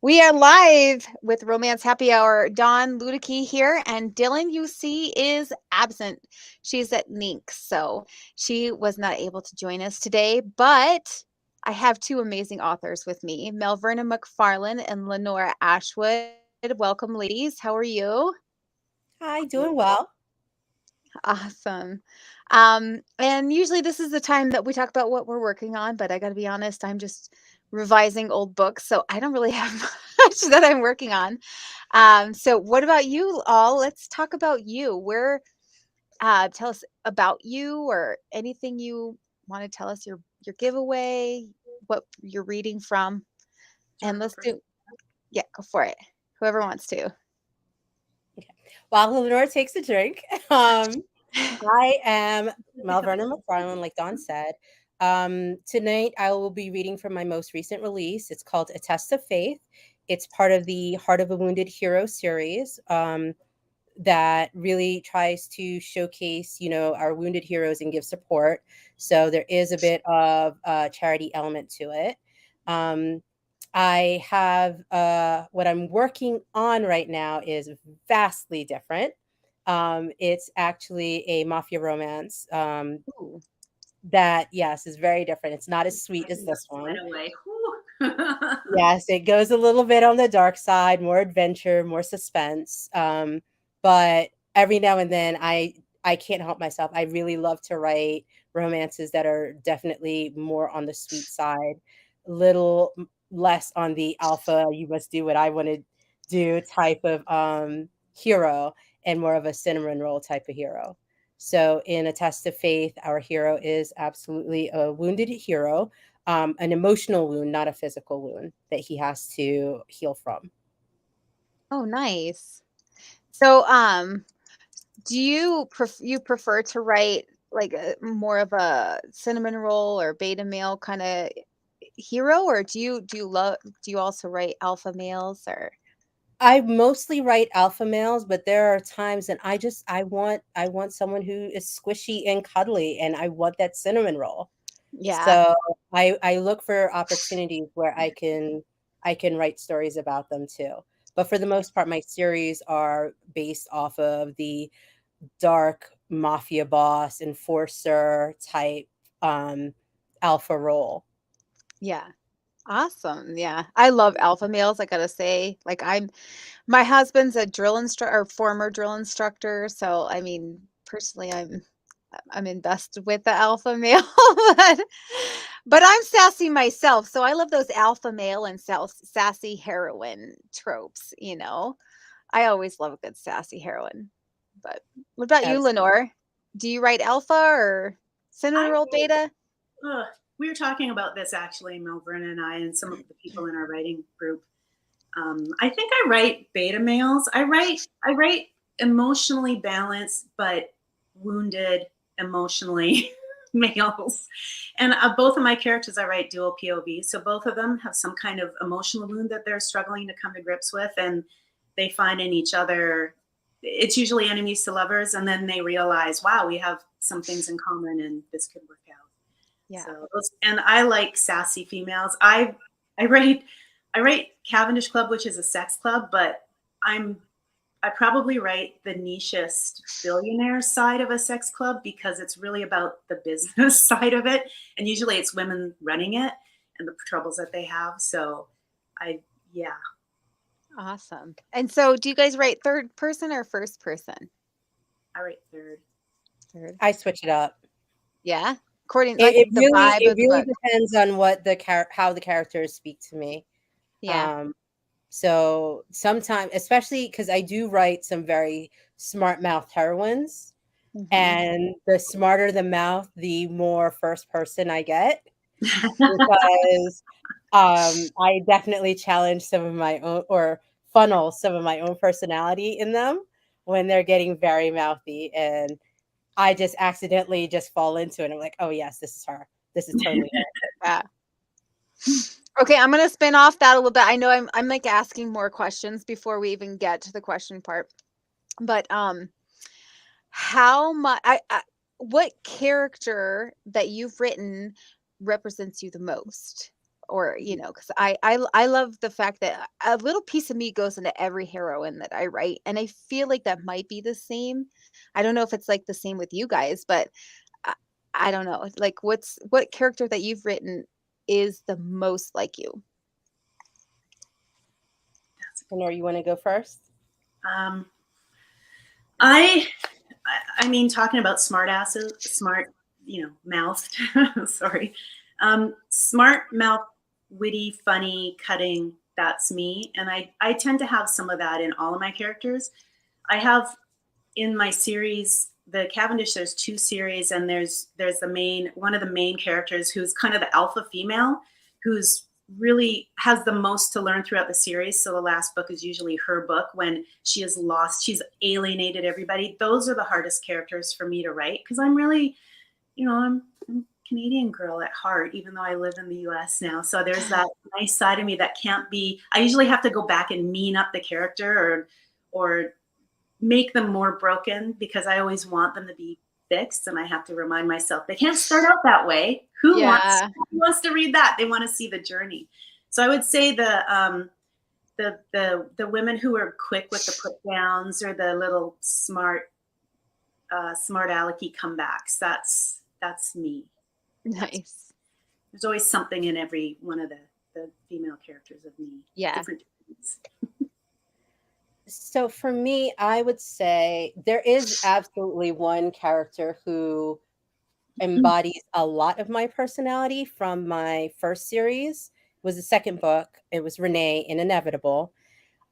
We are live with Romance Happy Hour. Dawn Luedecke here, and Dylan, you see, is absent. She's at NINC, so she was not able to join us today, but I have two amazing authors with me, Melverna McFarlane and Lenore Ashwood. Welcome, ladies. How are you? Hi, doing well. Awesome. And usually this is the time that we talk about what we're working on, but I got to be honest, I'm just revising old books, so I don't really have much that I'm working on. So what about you all? Let's talk about you. Tell us about you or anything you want to tell us your giveaway, what you're reading from, Do you and want to let's go first? do yeah, go for it. Whoever wants to. Okay. While Lenore takes a drink, I am Melverna McFarlane, like Dawn said. Tonight, I will be reading from my most recent release. It's called A Test of Faith. It's part of the Heart of a Wounded Hero series that really tries to showcase, our wounded heroes and give support. So there is a bit of a charity element to it. Um, I have what I'm working on right now is vastly different. It's actually a mafia romance Ooh. that, yes, is very different. It's not as sweet as this Right one. away. Whew. Yes, it goes a little bit on the dark side, more adventure, more suspense. But every now and then, I can't help myself. I really love to write romances that are definitely more on the sweet side, little less on the alpha. You must do what I want to do type of hero, and more of a cinnamon roll type of hero. So, in A Test of Faith, our hero is absolutely a wounded hero, an emotional wound, not a physical wound that he has to heal from. Oh, nice. So, do you prefer to write like a more of a cinnamon roll or beta male kind of hero, or do you also write alpha males or I mostly write alpha males, but there are times that I want someone who is squishy and cuddly, and I want that cinnamon roll. yeah. So I look for opportunities where I can write stories about them too. But for the most part, my series are based off of the dark mafia boss enforcer type um alpha role. Yeah. Awesome. Yeah. I love alpha males, I gotta say. Like my husband's a drill instructor or former drill instructor, so I mean, personally I'm invested with the alpha male, but I'm sassy myself, so I love those alpha male and sassy heroine tropes, you know? I always love a good sassy heroine. But what about you, Absolutely. Lenore? Do you write alpha or cinnamon I roll beta? we were talking about this actually, Melbourne and I, and some of the people in our writing group. I think I write beta males. I write emotionally balanced but wounded emotionally males, and both of my characters I write dual POV. So both of them have some kind of emotional wound that they're struggling to come to grips with, and they find in each other. It's usually enemies to lovers, and then they realize, wow, we have some things in common, and this could work out. Yeah. And I like sassy females. I write I write Cavendish Club, which is a sex club, but I'm I probably write the nichest billionaire side of a sex club because it's really about the business side of it, and usually it's women running it and the troubles that they have. So I yeah, Awesome. And so do you guys write third person or first person? I write third. Third. I switch it up. Yeah. According It, like it the really vibe it of the really book. depends on what how the characters speak to me. Yeah. Um, so sometimes, especially because I do write some very smart mouth heroines, Mhm. and the smarter the mouth, the more first person I get, because I definitely challenge some of my own, or funnel some of my own personality in them when they're getting very mouthy, and I just accidentally just fall into it. I'm like, oh yes, this is her. This is totally her. Yeah. Okay, I'm gonna spin off that a little bit. I know I'm like asking more questions before we even get to the question part. But how much what character that you've written represents you the most? or, because I love the fact that a little piece of me goes into every heroine that I write, and I feel like that might be the same. I don't know if it's like the same with you guys, but I, I don't know. Like, what character that you've written is the most like you? Lenore, you want to go first? Um, I mean, talking about smart asses, smart, mouthed. Sorry, smart mouth, witty, funny, cutting. That's me, and I tend to have some of that in all of my characters. I have in my series, the Cavendish. There's two series, and there's one of the main characters who's kind of the alpha female, who's really has the most to learn throughout the series. So the last book is usually her book when she is lost, she's alienated everybody. Those are the hardest characters for me to write because I'm really, I'm a Canadian girl at heart, even though I live in the US now. So there's that nice side of me that can't be, I usually have to go back and mean up the character or make them more broken because I always want them to be fixed, and I have to remind myself they can't start out that way. Who Yeah. wants to read that? They want to see the journey. So I would say the women who are quick with the put downs or the little smart alecky comebacks. That's me. Nice. There's always something in every one of the female characters of me. Yeah. Different things. So for me, I would say there is absolutely one character who embodies a lot of my personality from my first series. It was the second book. It was Renee in Inevitable.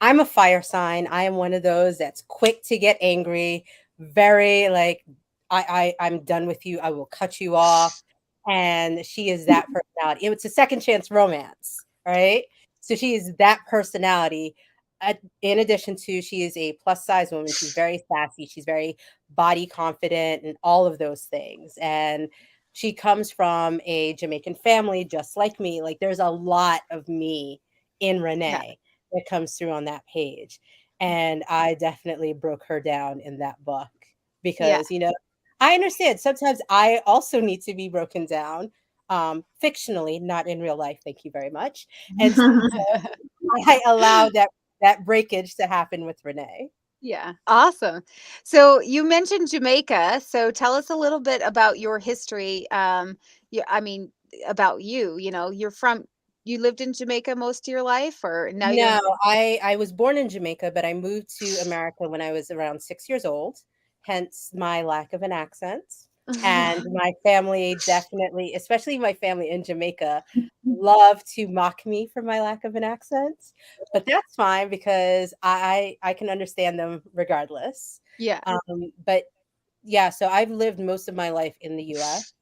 I'm a fire sign. I am one of those that's quick to get angry, very like I'm done with you. I will cut you off. And she is that personality. It's a second chance romance, right? So she is that personality. In addition to, she is a plus size woman. She's very sassy. She's very body confident and all of those things. And she comes from a Jamaican family, just like me. Like there's a lot of me in Renee that comes through on that page. And I definitely broke her down in that book because, I understand sometimes I also need to be broken down, fictionally, not in real life. Thank you very much. And so I allow that breakage to happen with Renee. Yeah, awesome. So you mentioned Jamaica. So tell us a little bit about your history. Yeah, I mean, about you. You lived in Jamaica most of your life, or now you're No, in? I was born in Jamaica, but I moved to America when I was around 6 years old, hence my lack of an accent. And my family definitely, especially my family in Jamaica, love to mock me for my lack of an accent. But that's fine because I can understand them regardless. Yeah, But yeah, so I've lived most of my life in the US,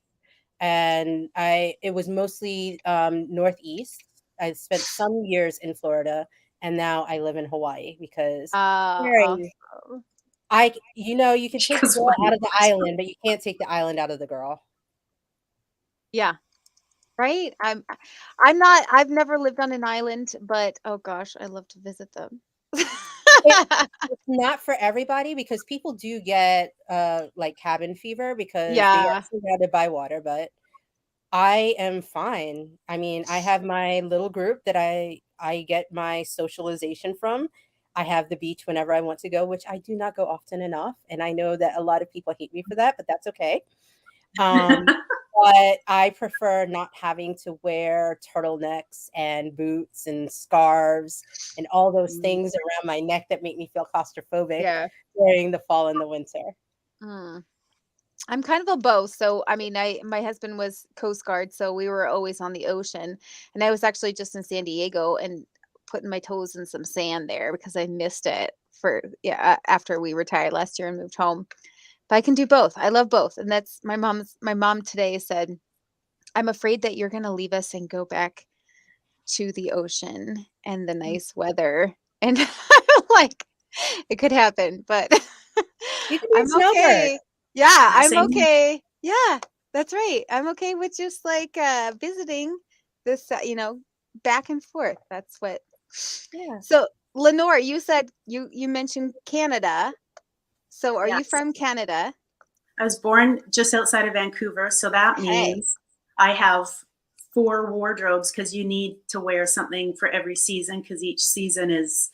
and it was mostly Northeast. I spent some years in Florida, and now I live in Hawaii because sharing, awesome. you can take the Because girl out of the island, but you can't take the island out of the girl. Yeah, right. I'm not. I've never lived on an island, but oh gosh, I love to visit them. It, it's not for everybody because people do get like cabin fever because they are Yeah, surrounded by water, but I am fine. I mean, I have my little group that I get my socialization from. I have the beach whenever I want to go, which I do not go often enough, and I know that a lot of people hate me for that, but that's okay. But I prefer not having to wear turtlenecks and boots and scarves and all those things around my neck that make me feel claustrophobic yeah. during the fall and the winter. Mm. I'm kind of a both. So, I mean, my husband was Coast Guard, so we were always on the ocean. And I was actually just in San Diego and putting my toes in some sand there because I missed it after we retired last year and moved home. But I can do both. I love both. And that's my mom today said, "I'm afraid that you're going to leave us and go back to the ocean and the nice weather." And I'm like, it could happen, but You can be a I'm snowbird. okay. Yeah, Yeah, I'm same. okay. Yeah, that's right. I'm okay with just like visiting this, back and forth. That's what. Yeah. So, Lenore, you said you mentioned Canada. So, are you Yes. from Canada? I was born just outside of Vancouver, so that Okay. means I have 4 wardrobes because you need to wear something for every season because each season is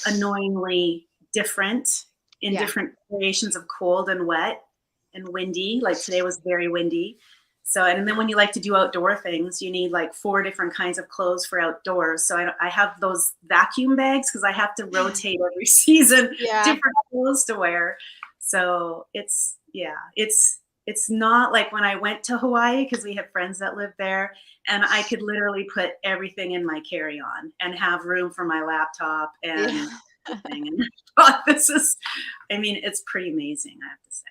annoyingly different in different variations of cold and wet and windy. Like today was very windy. So, and then when you like to do outdoor things, you need like 4 different kinds of clothes for outdoors. So I have those vacuum bags because I have to rotate every season, different clothes to wear. So it's not like when I went to Hawaii because we have friends that live there and I could literally put everything in my carry-on and have room for my laptop and everything. And it's pretty amazing, I have to say.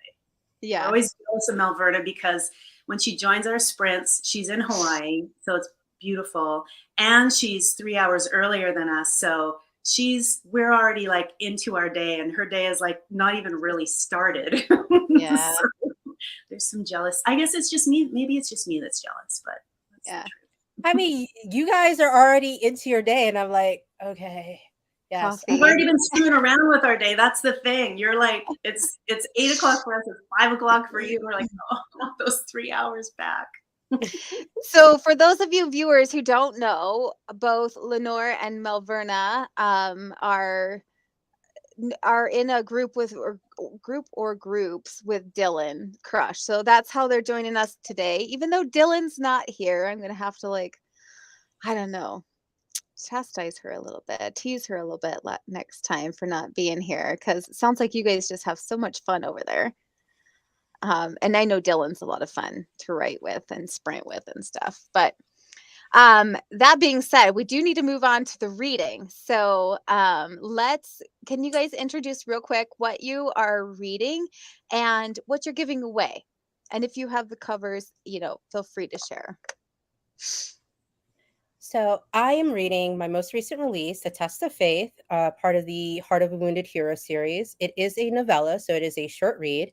Yeah. I'm always jealous of Melverna because when she joins our sprints, she's in Hawaii, so it's beautiful. And she's 3 hours earlier than us. So we're already like into our day and her day is like not even really started. Yeah. So there's some jealous. I guess it's just me. Maybe it's just me that's jealous, but that's the truth. I mean, you guys are already into your day and I'm like, okay. Yes. We've already been screwing around with our day. That's the thing. You're like, it's 8 o'clock for us. It's 5 o'clock for you. We're like, oh, I want those 3 hours back. So for those of you viewers who don't know, both Lenore and Melverna are in a group with groups with Dylan Crush. So that's how they're joining us today. Even though Dylan's not here, I'm gonna have to I don't know, chastise her a little bit, tease her a little bit next time for not being here because it sounds like you guys just have so much fun over there. And I know Dylan's a lot of fun to write with and sprint with and stuff. But that being said, we do need to move on to the reading. So can you guys introduce real quick what you are reading and what you're giving away? And if you have the covers, feel free to share. So I am reading my most recent release, A Test of Faith, part of the Heart of a Wounded Hero series. It is a novella, so it is a short read.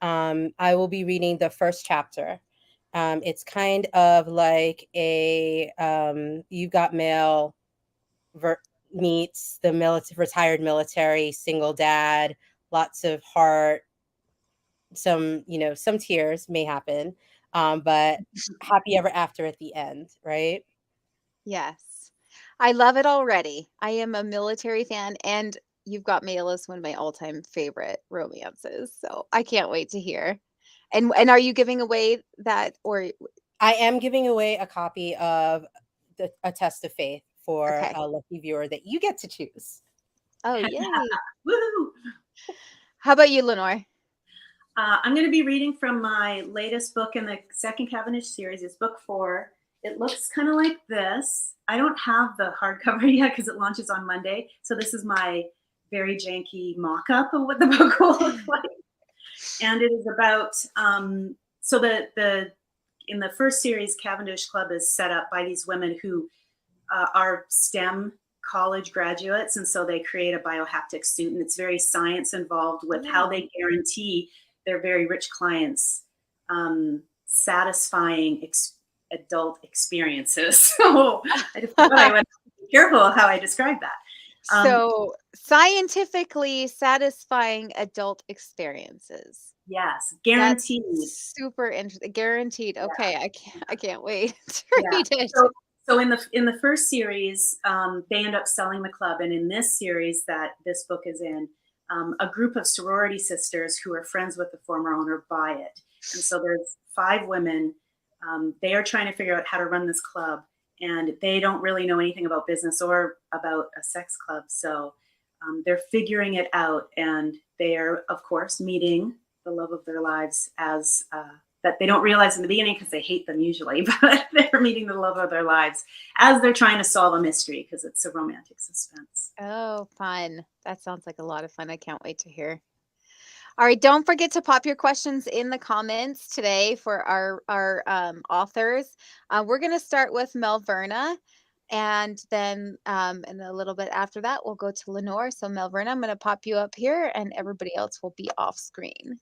I will be reading the first chapter. It's kind of like a You've Got Mail meets the retired military, single dad, lots of heart, some tears may happen, but happy ever after at the end, right? Yes. I love it already. I am a military fan and You've Got Mail is one of my all-time favorite romances. So I can't wait to hear. And are you giving away that or I am giving away a copy of A Test of Faith for a lucky viewer that you get to choose. Oh, yay. Woohoo! How about you, Lenore? I'm going to be reading from my latest book in the second Cavendish series. It's book 4. It looks kind of like this. I don't have the hardcover yet because it launches on Monday. So this is my very janky mock-up of what the book will look like. And it is about, in the first series, Cavendish Club is set up by these women who are STEM college graduates. And so they create a biohaptic suit. And it's very science involved with how they guarantee their very rich clients satisfying adult experiences. So I just thought I would be careful how I describe that. So scientifically satisfying adult experiences. Yes, guaranteed. That's super interesting. Guaranteed. Okay, yeah. I can't wait to read it. So in the first series, they end up selling the club, and in this series that this book is in, a group of sorority sisters who are friends with the former owner buy it, and so there's 5 women. They are trying to figure out how to run this club, and they don't really know anything about business or about a sex club. So they're figuring it out, and they are, of course, meeting the love of their lives as that they don't realize in the beginning because they hate them usually, but they're meeting the love of their lives as they're trying to solve a mystery because it's a romantic suspense. Oh, fun. That sounds like a lot of fun. I can't wait to hear. All right, don't forget to pop your questions in the comments today for our authors. We're going to start with Melverna, and then in a little bit after that, we'll go to Lenore. So Melverna, I'm going to pop you up here, and everybody else will be off screen.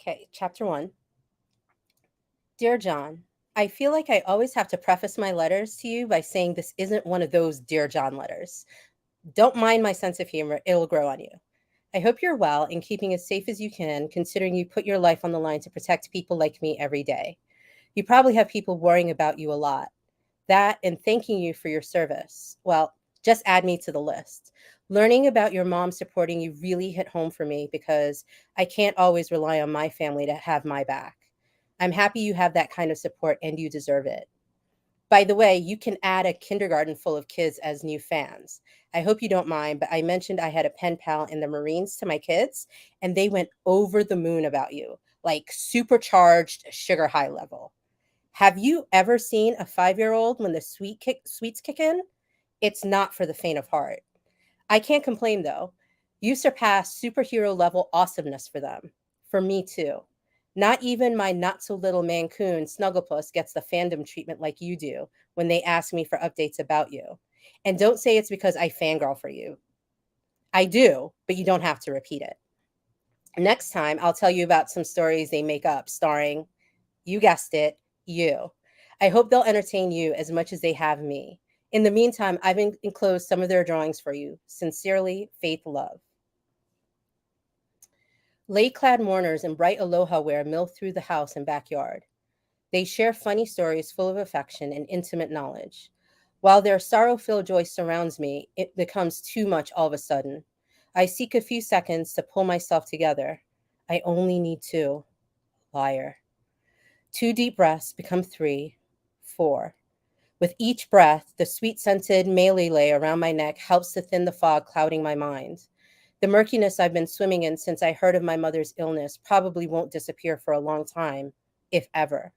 Okay, chapter 1. Dear John, I feel like I always have to preface my letters to you by saying this isn't one of those Dear John letters. Don't mind my sense of humor, it'll grow on you. I hope you're well and keeping as safe as you can, considering you put your life on the line to protect people like me every day. You probably have people worrying about you a lot. That and thanking you for your service. Well, just add me to the list. Learning about your mom supporting you really hit home for me because I can't always rely on my family to have my back. I'm happy you have that kind of support and you deserve it. By the way, you can add a kindergarten full of kids as new fans. I hope you don't mind, but I mentioned I had a pen pal in the Marines to my kids, and they went over the moon about you, like supercharged sugar high level. Have you ever seen a 5-year old when the sweets kick in? It's not for the faint of heart. I can't complain though. You surpassed superhero level awesomeness for them. For me too. Not even my not so little Mancoon Snugglepuss gets the fandom treatment like you do when they ask me for updates about you. And don't say it's because I fangirl for you. I do, but you don't have to repeat it. Next time, I'll tell you about some stories they make up starring, you guessed it, you. I hope they'll entertain you as much as they have me. In the meantime, I've enclosed some of their drawings for you. Sincerely, Faith Love. Lay-clad mourners in bright aloha wear mill through the house and backyard. They share funny stories full of affection and intimate knowledge. While their sorrow-filled joy surrounds me, it becomes too much all of a sudden. I seek a few seconds to pull myself together. I only need 2. Liar. 2 deep breaths become 3, 4. With each breath, the sweet-scented melee around my neck helps to thin the fog clouding my mind. The murkiness I've been swimming in since I heard of my mother's illness probably won't disappear for a long time, if ever.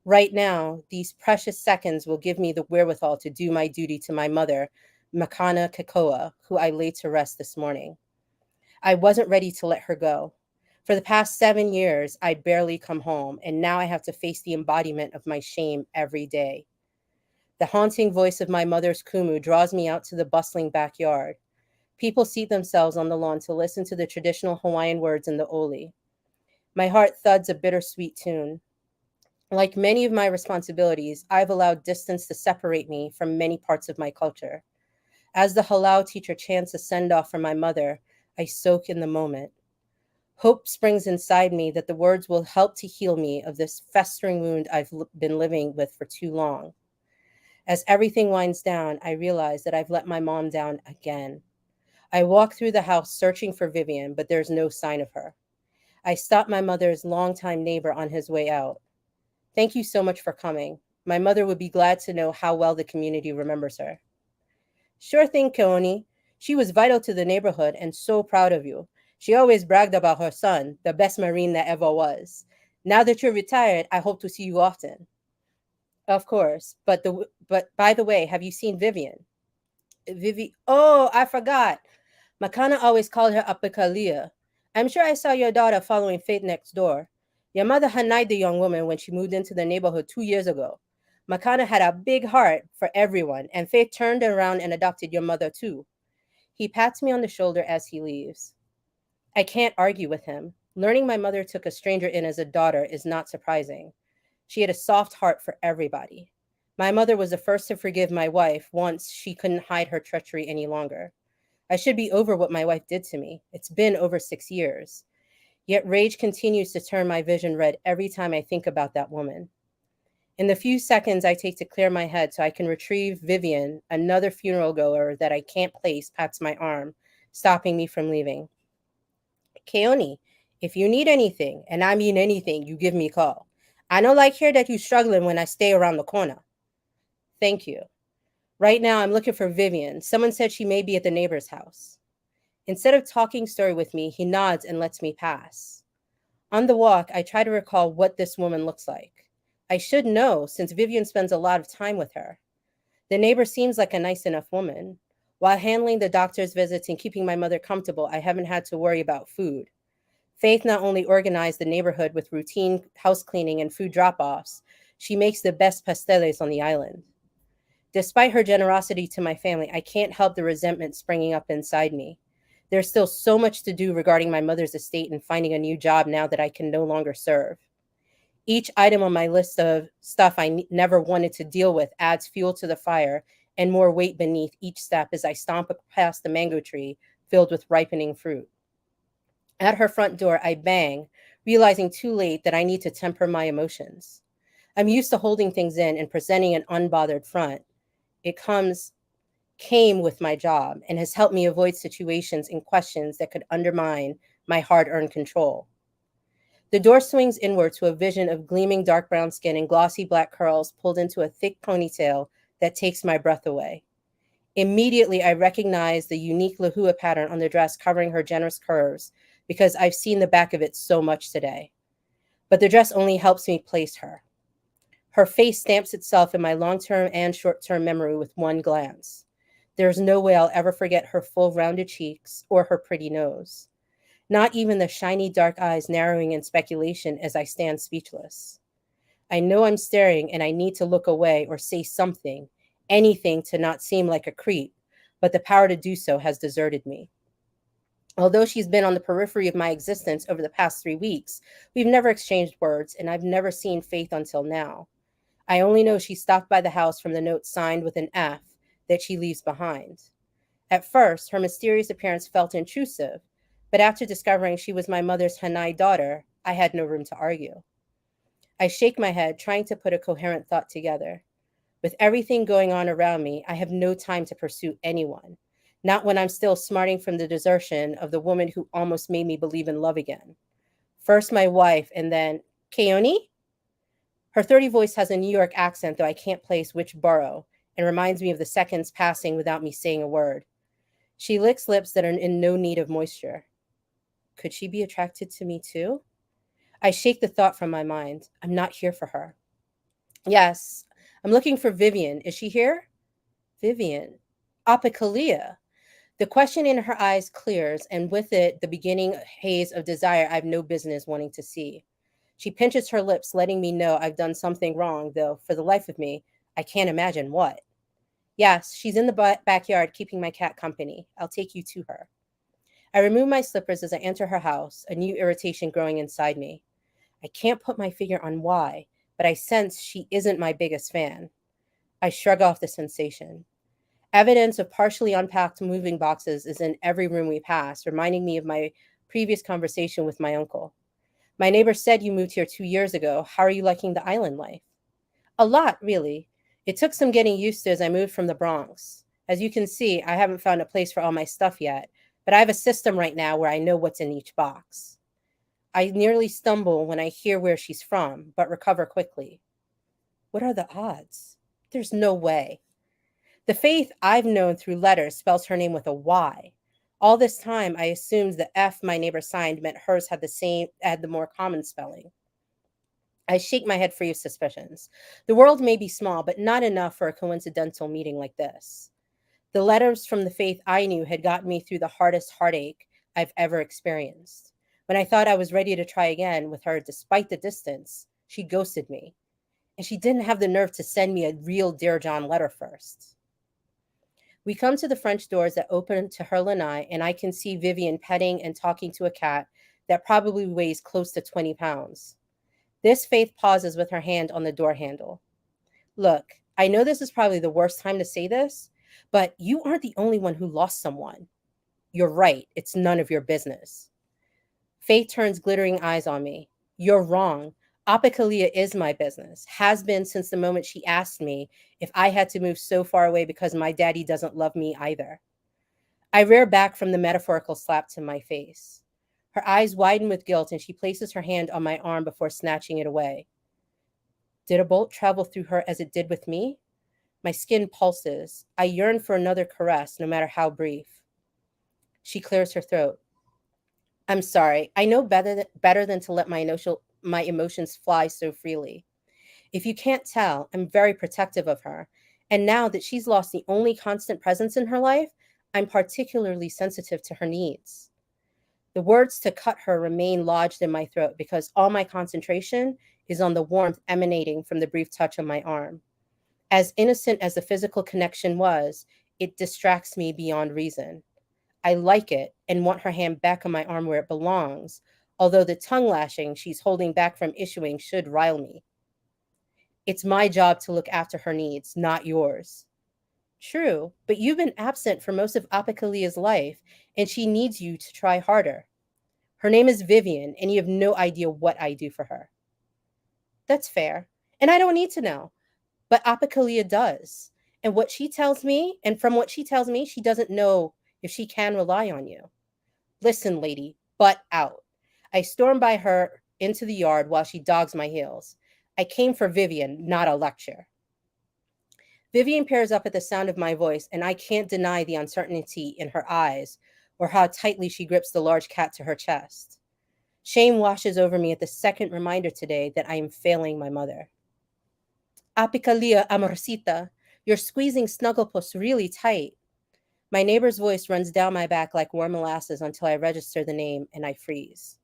Right now, these precious seconds will give me the wherewithal to do my duty to my mother, Makana Kekoa, who I laid to rest this morning. I wasn't ready to let her go. For the past 7 years, I'd barely come home, and now I have to face the embodiment of my shame every day. The haunting voice of my mother's kumu draws me out to the bustling backyard. People seat themselves on the lawn to listen to the traditional Hawaiian words in the oli. My heart thuds a bittersweet tune. Like many of my responsibilities, I've allowed distance to separate me from many parts of my culture. As the halal teacher chants a send-off for my mother, I soak in the moment. Hope springs inside me that the words will help to heal me of this festering wound I've been living with for too long. As everything winds down, I realize that I've let my mom down again. I walk through the house searching for Vivian, but there's no sign of her. I stop my mother's longtime neighbor on his way out. Thank you so much for coming. My mother would be glad to know how well the community remembers her. Sure thing, Keoni. She was vital to the neighborhood and so proud of you. She always bragged about her son, the best Marine that ever was. Now that you're retired, I hope to see you often. Of course, but by the way, have you seen Vivian? Oh, I forgot. Makana always called her Apikalia. I'm sure I saw your daughter following Faith next door. Your mother denied the young woman when she moved into the neighborhood 2 years ago. Makana had a big heart for everyone, and Faith turned around and adopted your mother too. He pats me on the shoulder as he leaves. I can't argue with him. Learning my mother took a stranger in as a daughter is not surprising. She had a soft heart for everybody. My mother was the first to forgive my wife once she couldn't hide her treachery any longer. I should be over what my wife did to me. It's been over 6 years. Yet rage continues to turn my vision red every time I think about that woman. In the few seconds I take to clear my head so I can retrieve Vivian, another funeral goer that I can't place pats my arm, stopping me from leaving. Keoni, if you need anything, and I mean anything, you give me a call. I don't like hear that you struggling when I stay around the corner. Thank you. Right now, I'm looking for Vivian. Someone said she may be at the neighbor's house. Instead of talking story with me, he nods and lets me pass. On the walk, I try to recall what this woman looks like. I should know since Vivian spends a lot of time with her. The neighbor seems like a nice enough woman. While handling the doctor's visits and keeping my mother comfortable, I haven't had to worry about food. Faith not only organized the neighborhood with routine house cleaning and food drop-offs, she makes the best pasteles on the island. Despite her generosity to my family, I can't help the resentment springing up inside me. There's still so much to do regarding my mother's estate and finding a new job now that I can no longer serve. Each item on my list of stuff I never wanted to deal with adds fuel to the fire and more weight beneath each step as I stomp past the mango tree filled with ripening fruit. At her front door, I bang, realizing too late that I need to temper my emotions. I'm used to holding things in and presenting an unbothered front. It came with my job and has helped me avoid situations and questions that could undermine my hard-earned control. The door swings inward to a vision of gleaming dark brown skin and glossy black curls pulled into a thick ponytail that takes my breath away. Immediately, I recognize the unique lahua pattern on the dress covering her generous curves because I've seen the back of it so much today. But the dress only helps me place her. Her face stamps itself in my long-term and short-term memory with one glance. There's no way I'll ever forget her full rounded cheeks or her pretty nose. Not even the shiny dark eyes narrowing in speculation as I stand speechless. I know I'm staring and I need to look away or say something, anything to not seem like a creep, but the power to do so has deserted me. Although she's been on the periphery of my existence over the past 3 weeks, we've never exchanged words, and I've never seen Faith until now. I only know she stopped by the house from the note signed with an F that she leaves behind. At first, her mysterious appearance felt intrusive, but after discovering she was my mother's Hanai daughter, I had no room to argue. I shake my head, trying to put a coherent thought together. With everything going on around me, I have no time to pursue anyone, not when I'm still smarting from the desertion of the woman who almost made me believe in love again. First my wife, and then, Keone? Her 30 voice has a New York accent, though I can't place which borough, and reminds me of the seconds passing without me saying a word. She licks lips that are in no need of moisture. Could she be attracted to me too? I shake the thought from my mind. I'm not here for her. Yes, I'm looking for Vivian. Is she here? Vivian. Apikalia. The question in her eyes clears, and with it, the beginning haze of desire I've no business wanting to see. She pinches her lips, letting me know I've done something wrong, though, for the life of me, I can't imagine what. Yes, she's in the backyard keeping my cat company. I'll take you to her. I remove my slippers as I enter her house, a new irritation growing inside me. I can't put my finger on why, but I sense she isn't my biggest fan. I shrug off the sensation. Evidence of partially unpacked moving boxes is in every room we pass, reminding me of my previous conversation with my uncle. My neighbor said you moved here 2 years ago. How are you liking the island life? A lot, really. It took some getting used to as I moved from the Bronx. As you can see, I haven't found a place for all my stuff yet, but I have a system right now where I know what's in each box. I nearly stumble when I hear where she's from, but recover quickly. What are the odds? There's no way. The Faith I've known through letters spells her name with a Y. All this time, I assumed the F my neighbor signed meant hers had the more common spelling. I shake my head free of suspicions. The world may be small, but not enough for a coincidental meeting like this. The letters from the Faith I knew had gotten me through the hardest heartache I've ever experienced. When I thought I was ready to try again with her, despite the distance, she ghosted me. And she didn't have the nerve to send me a real Dear John letter first. We come to the French doors that open to her lanai, and I can see Vivian petting and talking to a cat that probably weighs close to 20 pounds. This Faith pauses with her hand on the door handle. Look, I know this is probably the worst time to say this, but you aren't the only one who lost someone. You're right, it's none of your business. Faith turns glittering eyes on me. You're wrong. Apikalia is my business, has been since the moment she asked me if I had to move so far away because my daddy doesn't love me either. I rear back from the metaphorical slap to my face. Her eyes widen with guilt, and she places her hand on my arm before snatching it away. Did a bolt travel through her as it did with me? My skin pulses. I yearn for another caress, no matter how brief. She clears her throat. I'm sorry. I know better than to let my emotions fly so freely. If you can't tell, I'm very protective of her. And now that she's lost the only constant presence in her life, I'm particularly sensitive to her needs. The words to cut her remain lodged in my throat because all my concentration is on the warmth emanating from the brief touch on my arm. As innocent as the physical connection was, it distracts me beyond reason. I like it and want her hand back on my arm where it belongs, although the tongue lashing she's holding back from issuing should rile me. It's my job to look after her needs, not yours. True, but you've been absent for most of Apikalia's life, and she needs you to try harder. Her name is Vivian, and you have no idea what I do for her. That's fair. And I don't need to know, but Apikalia does. And what she tells me, and from what she tells me, she doesn't know if she can rely on you. Listen, lady, butt out. I storm by her into the yard while she dogs my heels. I came for Vivian, not a lecture. Vivian peers up at the sound of my voice, and I can't deny the uncertainty in her eyes or how tightly she grips the large cat to her chest. Shame washes over me at the second reminder today that I am failing my mother. Apikalia amorcita, you're squeezing Snugglepuss really tight. My neighbor's voice runs down my back like warm molasses until I register the name and I freeze.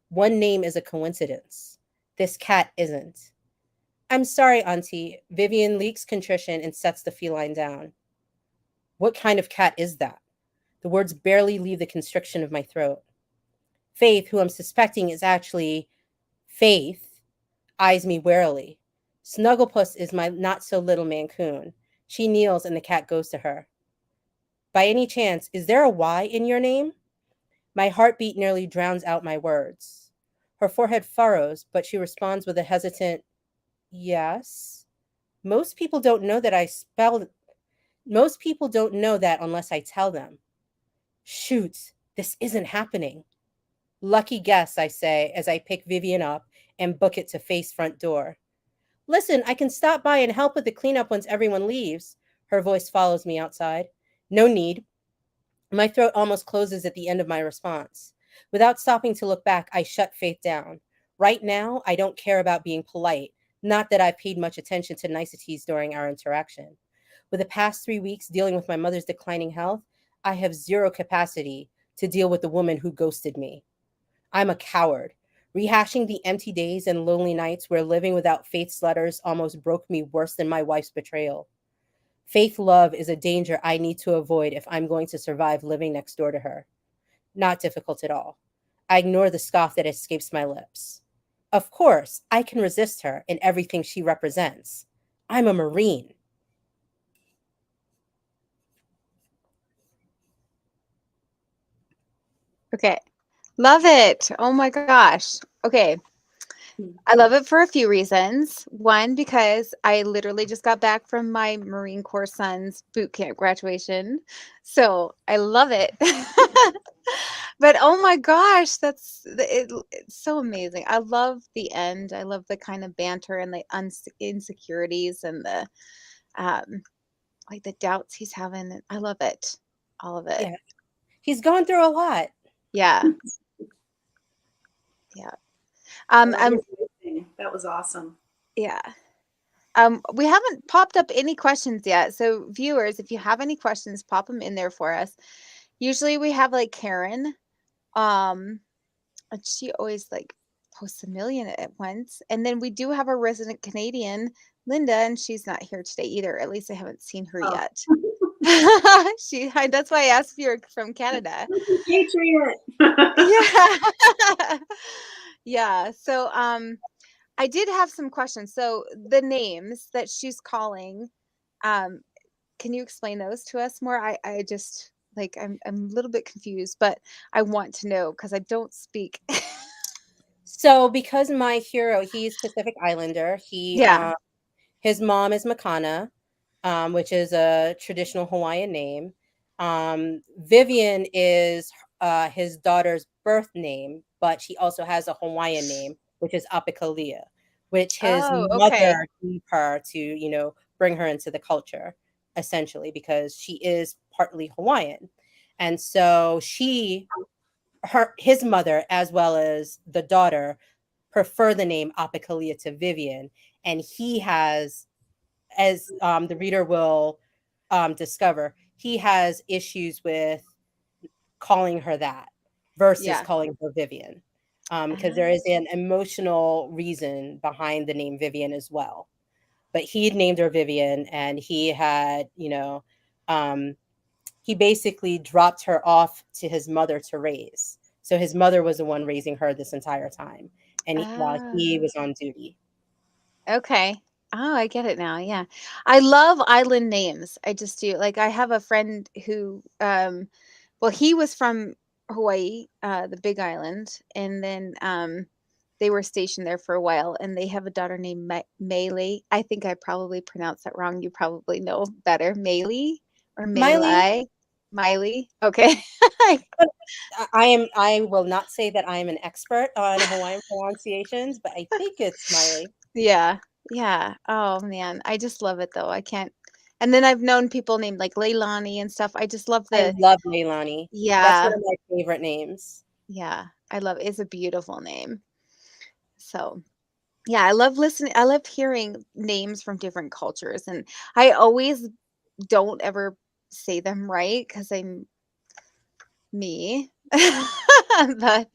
One name is a coincidence. This cat isn't. I'm sorry, Auntie. Vivian leaks contrition and sets the feline down. What kind of cat is that? The words barely leave the constriction of my throat. Faith, who I'm suspecting is actually Faith, eyes me warily. Snugglepuss is my not-so-little Mancoon. She kneels and the cat goes to her. By any chance, is there a Y in your name? My heartbeat nearly drowns out my words. Her forehead furrows, but she responds with a hesitant, yes. Most people don't know that Most people don't know that unless I tell them. Shoot, this isn't happening. Lucky guess, I say as I pick Vivian up and book it to Faith's front door. Listen, I can stop by and help with the cleanup once everyone leaves. Her voice follows me outside. No need. My throat almost closes at the end of my response. Without stopping to look back, I shut Faith down. Right now, I don't care about being polite. Not that I've paid much attention to niceties during our interaction. With the past 3 weeks dealing with my mother's declining health, I have zero capacity to deal with the woman who ghosted me. I'm a coward. Rehashing the empty days and lonely nights where living without Faith's letters almost broke me worse than my wife's betrayal. Faith love is a danger I need to avoid if I'm going to survive living next door to her. Not difficult at all. I ignore the scoff that escapes my lips. Of course, I can resist her and everything she represents. I'm a Marine. Okay. Love it. Oh my gosh. Okay. I love it for a few reasons. One, because I literally just got back from my Marine Corps son's boot camp graduation. So I love it. But oh my gosh, it's so amazing. I love the end. I love the kind of banter and the insecurities and the um like the doubts he's having. I love it. All of it. Yeah. He's gone through a lot. Yeah. Yeah. Well, Um, that was awesome. yeah. We haven't popped up any questions yet. So viewers, if you have any questions, pop them in there for us. Usually we have like Karen. And she always like posts a million at once. And then we do have a resident Canadian, Linda, and she's not here today either. At least I haven't seen her Oh. yet. That's why I asked if you're from Canada. Patriot. Yeah. Yeah. So I did have some questions. So the names that she's calling, um, can you explain those to us more? I just like I'm a little bit confused, but I want to know because I don't speak. So because my hero, he's Pacific Islander, Yeah. his mom is Makana, which is a traditional Hawaiian name. Vivian is his daughter's birth name, but she also has a Hawaiian name, which is Apikalia, which his Oh, okay. mother gave her to, bring her into the culture, essentially, because she is partly Hawaiian. And so his mother, as well as the daughter, prefer the name Apikalia to Vivian. And he has, as the reader will discover, he has issues with calling her that versus Yeah. calling her Vivian, because there is an emotional reason behind the name Vivian as well. But he had named her Vivian, and he had, he basically dropped her off to his mother to raise. So his mother was the one raising her this entire time, and while he was on duty. Okay. Oh, I get it now. Yeah. I love island names. I just do. Like I have a friend who well, he was from Hawaii, the Big Island, and then they were stationed there for a while, and they have a daughter named Meili. I think I probably pronounced that wrong. You probably know better. Meili or Miley. Meili? Miley? Okay. But I will not say that I am an expert on Hawaiian pronunciations, but I think it's Miley. Yeah. Yeah. Oh, man. I just love it, though. I can't and then I've known people named, like, Leilani and stuff. I just love I the love Leilani. That's one yeah. of my favorite names. Yeah. I love it's a beautiful name. So yeah, I love listening I love hearing names from different cultures, and I always don't ever say them right because 'cause I'm me. But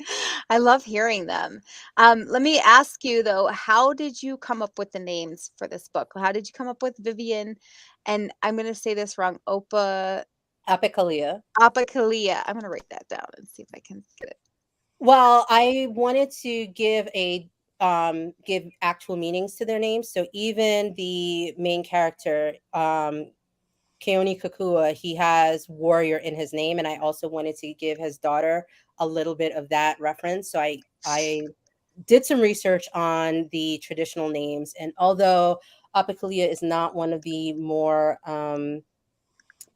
I love hearing them. Let me ask you though, how did you come up with the names for this book? How did you come up with Vivian and I'm gonna say this wrong, Apikalia. Apakalia. I'm gonna write that down and see if I can get it. Well, I wanted to give actual meanings to their names. So even the main character, Keone Kakua, he has warrior in his name, and I also wanted to give his daughter a little bit of that reference. So I did some research on the traditional names, and although Apikalia is not one of the more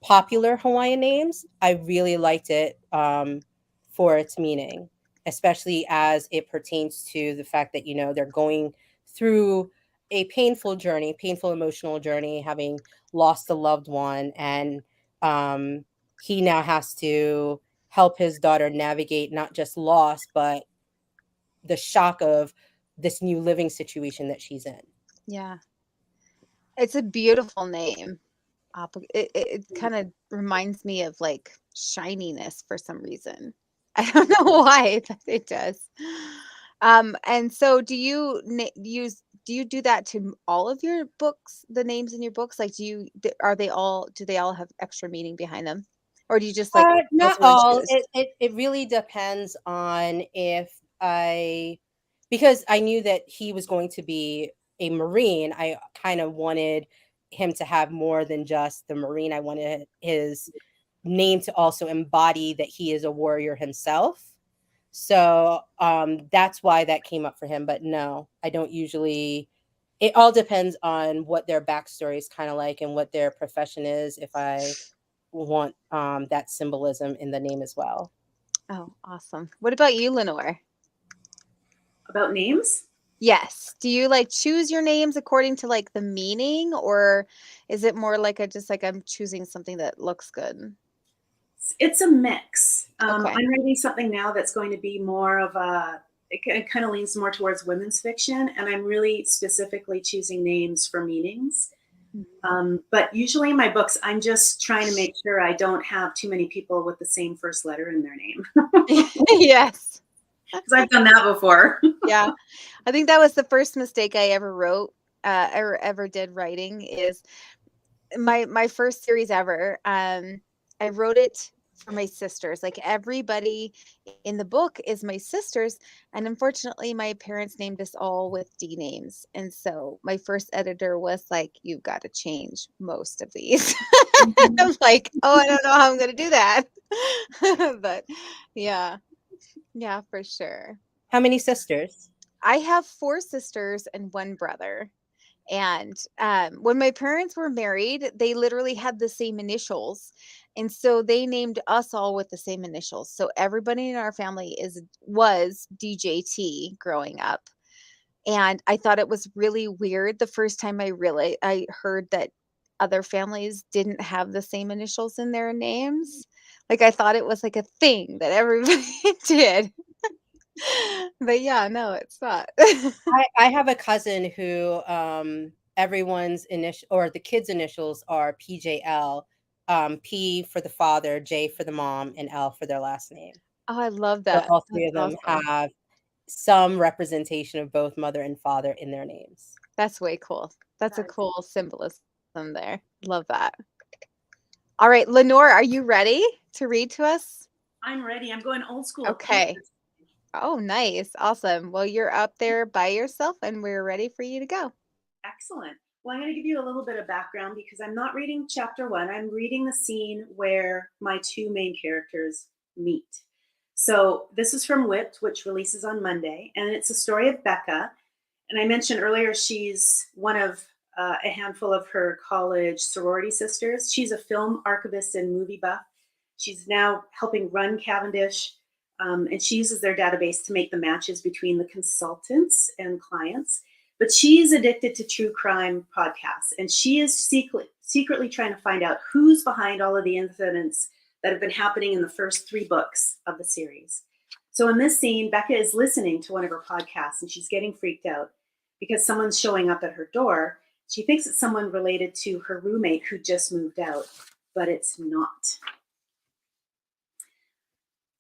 popular Hawaiian names, I really liked it for its meaning, especially as it pertains to the fact that, they're going through a painful journey, painful emotional journey, having lost a loved one. And he now has to help his daughter navigate not just loss, but the shock of this new living situation that she's in. Yeah. It's a beautiful name. It kinda reminds me of, like, shininess for some reason. I don't know why, but it does. And so do you do you do that to all of your books, the names in your books? Like, do they all have extra meaning behind them? Or do you just, like, Not filter and all. choose? It really depends on if I, because I knew that he was going to be a Marine. I kind of wanted him to have more than just the Marine. I wanted his name to also embody that he is a warrior himself. So that's why that came up for him. But no, I don't usually. It all depends on what their backstory is kind of like and what their profession is. If I want that symbolism in the name as well. Oh, awesome. What about you, Lenore? About names? Yes. Do you, like, choose your names according to, like, the meaning, or is it more like a just like I'm choosing something that looks good? It's a mix. Okay. I'm writing something now that's going to be more of it kind of leans more towards women's fiction, and I'm really specifically choosing names for meanings. But usually in my books, I'm just trying to make sure I don't have too many people with the same first letter in their name. Yes. Because I've done that before. Yeah. I think that was the first mistake I ever wrote, or ever did writing is my first series ever, I wrote it for my sisters, like, everybody in the book is my sisters, and unfortunately, my parents named us all with D names, and so my first editor was like, "You've gotta change most of these." Mhm. I'm like, "Oh, I don't know how I'm gonna do that." But, yeah. Yeah, for sure. How many sisters? I have 4 sisters and 1 brother. And when my parents were married, they literally had the same initials. And so they named us all with the same initials. So everybody in our family was DJT growing up. And I thought it was really weird the first time I heard that other families didn't have the same initials in their names. Like I thought it was like a thing that everybody did. But yeah, no, it's not. I have a cousin who everyone's initial or the kids' initials are PJL, P for the father, J for the mom, and L for their last name. Oh, I love So that. all three That's of them awesome. have some representation of both mother and father in their names. That's way cool. That's a That's- cool symbolism there. Love that. All right, Lenore, are you ready to read to us? I'm ready. I'm going old school with Okay. pictures. Oh, nice. Awesome. Well, you're up there by yourself and we're ready for you to go. Excellent. Well, I'm going to give you a little bit of background because I'm not reading chapter one. I'm reading the scene where my two main characters meet. So this is from Whipped, which releases on Monday, and it's a story of Becca. And I mentioned earlier she's one of a handful of her college sorority sisters. She's a film archivist and movie buff. She's now helping run Cavendish, and she uses their database to make the matches between the consultants and clients. But she's addicted to true crime podcasts, and she is secretly trying to find out who's behind all of the incidents that have been happening in the first 3 books of the series. So in this scene, Becca is listening to one of her podcasts, and she's getting freaked out because someone's showing up at her door. She thinks it's someone related to her roommate who just moved out, but it's not.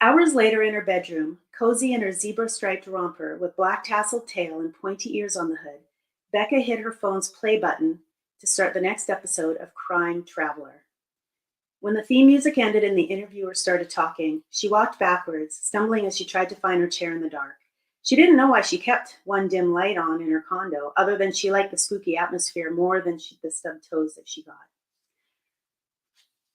Hours later in her bedroom, cozy in her zebra-striped romper with black tasseled tail and pointy ears on the hood, Becca hit her phone's play button to start the next episode of Crime Traveler. When the theme music ended and the interviewer started talking, she walked backwards, stumbling as she tried to find her chair in the dark. She didn't know why she kept one dim light on in her condo, other than she liked the spooky atmosphere more than the stubbed toes that she got.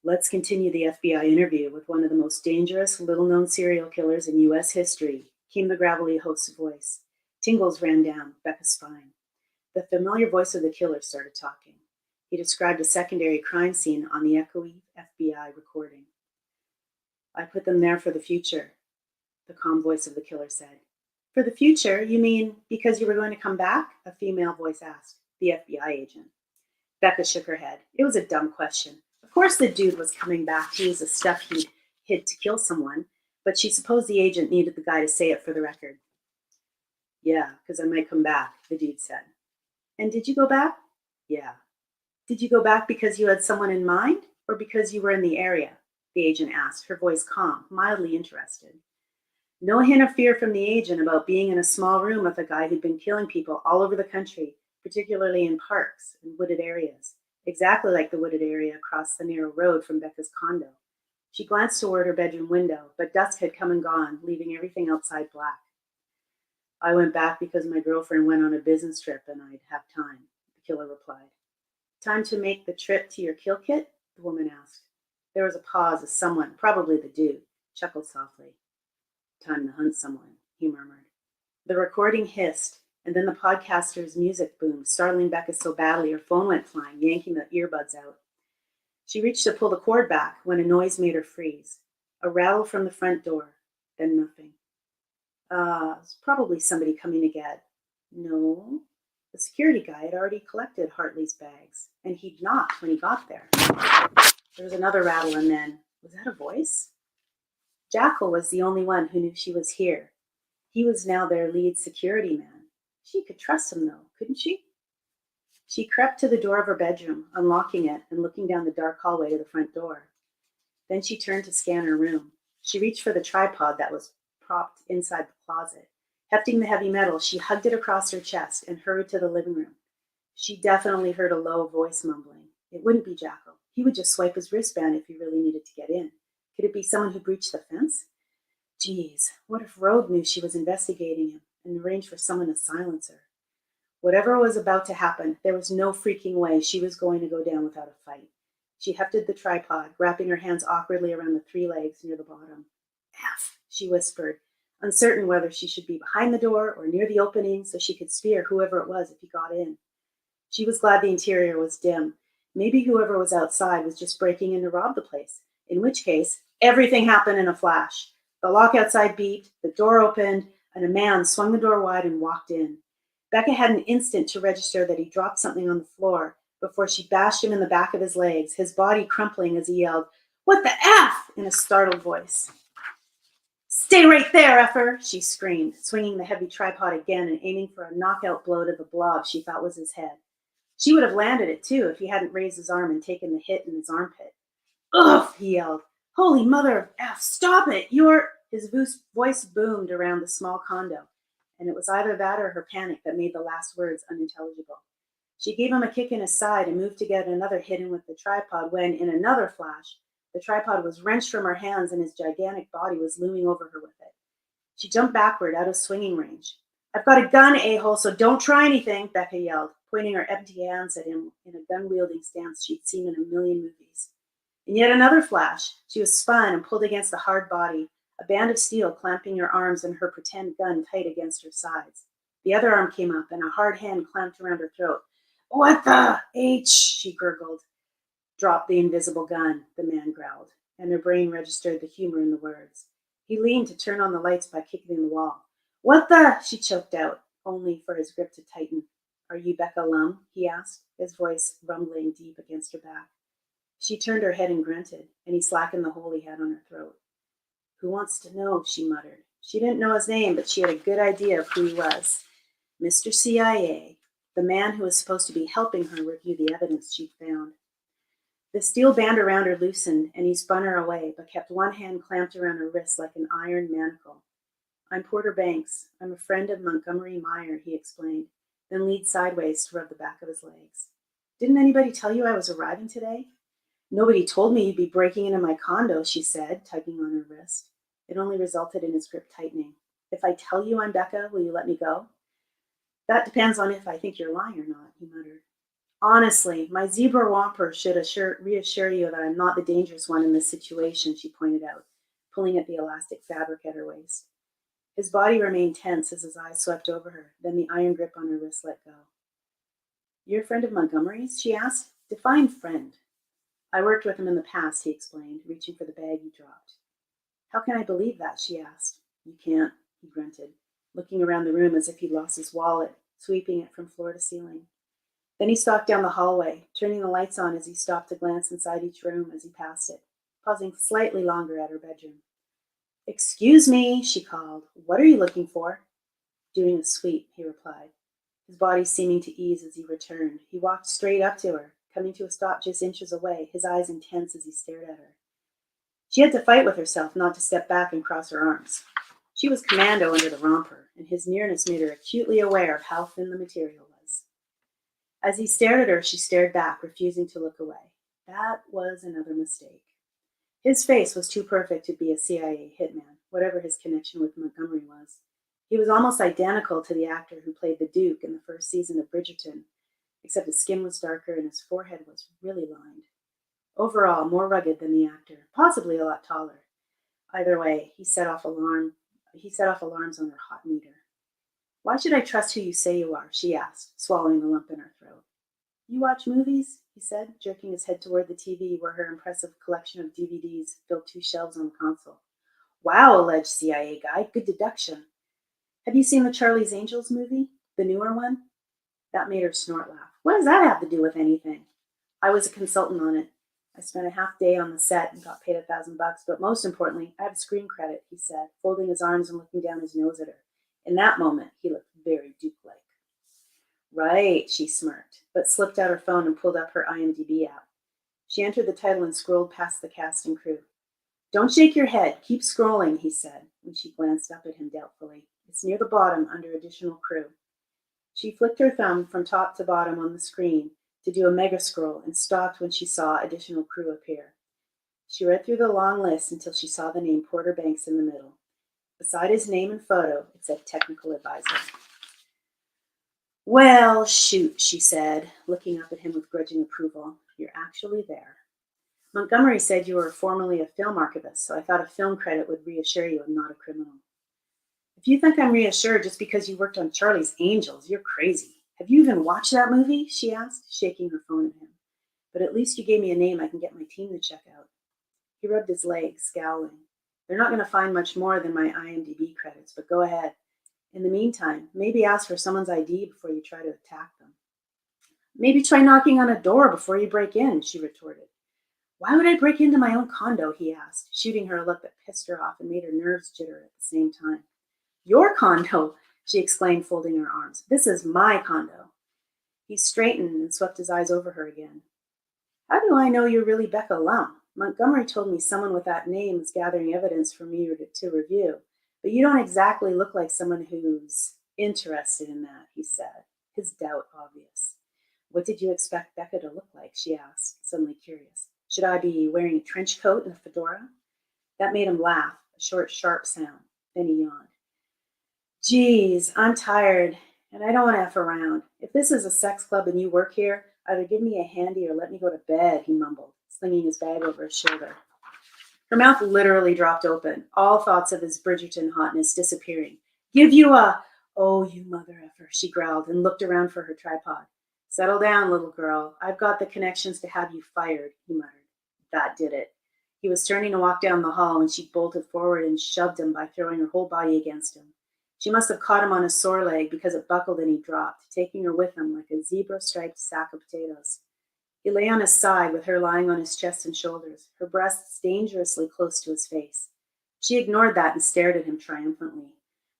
Let's continue the FBI interview with one of the most dangerous, little-known serial killers in U.S. history, came the gravelly host's voice. Tingles ran down Becca's spine. The familiar voice of the killer started talking. He described a secondary crime scene on the echoey FBI recording. I put them there for the future, the calm voice of the killer said. For the future, you mean because you were going to come back? A female voice asked, the FBI agent. Becca shook her head. It was a dumb question. Of course the dude was coming back to use the stuff he'd hid to kill someone, but she supposed the agent needed the guy to say it for the record. Yeah, because I might come back, the dude said. And did you go back? Yeah. Did you go back because you had someone in mind, or because you were in the area? The agent asked, her voice calm, mildly interested. No hint of fear from the agent about being in a small room with a guy who'd been killing people all over the country, particularly in parks and wooded areas, exactly like the wooded area across the narrow road from Becca's condo. She glanced toward her bedroom window, but dusk had come and gone, leaving everything outside black. I went back because my girlfriend went on a business trip and I'd have time, the killer replied. Time to make the trip to your kill kit? The woman asked. There was a pause as someone, probably the dude, chuckled softly. Time to hunt someone, he murmured. The recording hissed, and then the podcaster's music boomed, startling Becca so badly her phone went flying, yanking the earbuds out. She reached to pull the cord back when a noise made her freeze. A rattle from the front door, then nothing. It's probably somebody coming to get. No, the security guy had already collected Hartley's bags, and he'd knocked when he got there. There was another rattle, and then, was that a voice? Jackal was the only one who knew she was here. He was now their lead security man. She could trust him, though, couldn't she? She crept to the door of her bedroom, unlocking it and looking down the dark hallway to the front door. Then she turned to scan her room. She reached for the tripod that was propped inside the closet. Hefting the heavy metal, she hugged it across her chest and hurried to the living room. She definitely heard a low voice mumbling. It wouldn't be Jackal. He would just swipe his wristband if he really needed to get in. Could it be someone who breached the fence? Geez, what if Rogue knew she was investigating him and arranged for someone to silence her? Whatever was about to happen, there was no freaking way she was going to go down without a fight. She hefted the tripod, wrapping her hands awkwardly around the 3 legs near the bottom. F, she whispered, uncertain whether she should be behind the door or near the opening so she could spear whoever it was if he got in. She was glad the interior was dim. Maybe whoever was outside was just breaking in to rob the place, in which case, everything happened in a flash. The lock outside beeped, the door opened, and a man swung the door wide and walked in. Becca had an instant to register that he dropped something on the floor before she bashed him in the back of his legs, his body crumpling as he yelled, "What the F?" in a startled voice. "Stay right there, effer," she screamed, swinging the heavy tripod again and aiming for a knockout blow to the blob she thought was his head. She would have landed it, too, if he hadn't raised his arm and taken the hit in his armpit. "Ugh," he yelled. "Holy mother of F, stop it! His voice boomed around the small condo, and it was either that or her panic that made the last words unintelligible. She gave him a kick in his side and moved to get another hit in with the tripod when, in another flash, the tripod was wrenched from her hands and his gigantic body was looming over her with it. She jumped backward out of swinging range. "I've got a gun, a-hole, so don't try anything," Becca yelled, pointing her empty hands at him in a gun-wielding stance she'd seen in a million movies. In yet another flash, she was spun and pulled against the hard body a band of steel clamping her arms and her pretend gun tight against her sides. The other arm came up, and a hard hand clamped around her throat. "What the H?" she gurgled. "Drop the invisible gun," the man growled, and her brain registered the humor in the words. He leaned to turn on the lights by kicking the wall. "What the?" she choked out, only for his grip to tighten. "Are you Becca Lum?" he asked, his voice rumbling deep against her back. She turned her head and grunted, and he slackened the hold he had on her throat. "Who wants to know?" she muttered. She didn't know his name, but she had a good idea of who he was. Mr. CIA, the man who was supposed to be helping her review the evidence she'd found. The steel band around her loosened, and he spun her away, but kept one hand clamped around her wrist like an iron manacle. "I'm Porter Banks. I'm a friend of Montgomery Meyer," he explained, then leaned sideways to rub the back of his legs. "Didn't anybody tell you I was arriving today?" "Nobody told me you'd be breaking into my condo," she said, tugging on her wrist. It only resulted in his grip tightening. "If I tell you I'm Becca, will you let me go?" "That depends on if I think you're lying or not," he muttered. "Honestly, my zebra whopper should reassure you that I'm not the dangerous one in this situation," she pointed out, pulling at the elastic fabric at her waist. His body remained tense as his eyes swept over her, then the iron grip on her wrist let go. "You're a friend of Montgomery's?" she asked. "Define friend." "I worked with him in the past," he explained, reaching for the bag he dropped. "How can I believe that?" she asked. "You can't," he grunted, looking around the room as if he'd lost his wallet, sweeping it from floor to ceiling. Then he stalked down the hallway, turning the lights on as he stopped to glance inside each room as he passed it, pausing slightly longer at her bedroom. "Excuse me," she called. "What are you looking for?" "Doing a sweep," he replied, his body seeming to ease as he returned. He walked straight up to her, coming to a stop just inches away, his eyes intense as he stared at her. She had to fight with herself not to step back and cross her arms. She was commando under the romper, and his nearness made her acutely aware of how thin the material was. As he stared at her, she stared back, refusing to look away. That was another mistake. His face was too perfect to be a CIA hitman, whatever his connection with Montgomery was. He was almost identical to the actor who played the Duke in the first season of Bridgerton, except his skin was darker and his forehead was really lined. Overall, more rugged than the actor, possibly a lot taller. Either way, he set off alarms on her hot meter. "Why should I trust who you say you are?" she asked, swallowing the lump in her throat. "You watch movies?" he said, jerking his head toward the TV where her impressive collection of DVDs filled 2 shelves on the console. "Wow," alleged CIA guy, "good deduction. Have you seen the Charlie's Angels movie? The newer one?" That made her snort laugh. "What does that have to do with anything?" "I was a consultant on it. I spent a half day on the set and got paid $1,000, but most importantly, I have a screen credit," he said, folding his arms and looking down his nose at her. In that moment, he looked very Duke-like. "Right," she smirked, but slipped out her phone and pulled up her IMDb app. She entered the title and scrolled past the cast and crew. "Don't shake your head. Keep scrolling," he said, when she glanced up at him doubtfully. "It's near the bottom under additional crew." She flicked her thumb from top to bottom on the screen to do a mega scroll and stopped when she saw additional crew appear. She read through the long list until she saw the name Porter Banks in the middle. Beside his name and photo, it said technical advisor. "Well, shoot," she said, looking up at him with grudging approval. "You're actually there. Montgomery said you were formerly a film archivist, so I thought a film credit would reassure you I'm not a criminal." "If you think I'm reassured just because you worked on Charlie's Angels, you're crazy. Have you even watched that movie?" she asked, shaking her phone at him. "But at least you gave me a name I can get my team to check out." He rubbed his legs, scowling. "They're not going to find much more than my IMDb credits, but go ahead. In the meantime, maybe ask for someone's ID before you try to attack them." "Maybe try knocking on a door before you break in," she retorted. "Why would I break into my own condo?" he asked, shooting her a look that pissed her off and made her nerves jitter at the same time. "Your condo," she exclaimed, folding her arms. "This is my condo." He straightened and swept his eyes over her again. "How do I know you're really Becca Lum? Montgomery told me someone with that name is gathering evidence for me to review. But you don't exactly look like someone who's interested in that," he said, his doubt obvious. "What did you expect Becca to look like?" she asked, suddenly curious. "Should I be wearing a trench coat and a fedora?" That made him laugh, a short, sharp sound. Then he yawned. "Geez, I'm tired, and I don't want to F around. If this is a sex club and you work here, either give me a handy or let me go to bed," he mumbled, slinging his bag over his shoulder. Her mouth literally dropped open, all thoughts of his Bridgerton hotness disappearing. Give you a, oh, you mother effer, she growled and looked around for her tripod. Settle down, little girl. I've got the connections to have you fired, he muttered. That did it. He was turning to walk down the hall when she bolted forward and shoved him by throwing her whole body against him. She must have caught him on his sore leg because it buckled and he dropped, taking her with him like a zebra-striped sack of potatoes. He lay on his side with her lying on his chest and shoulders, her breasts dangerously close to his face. She ignored that and stared at him triumphantly.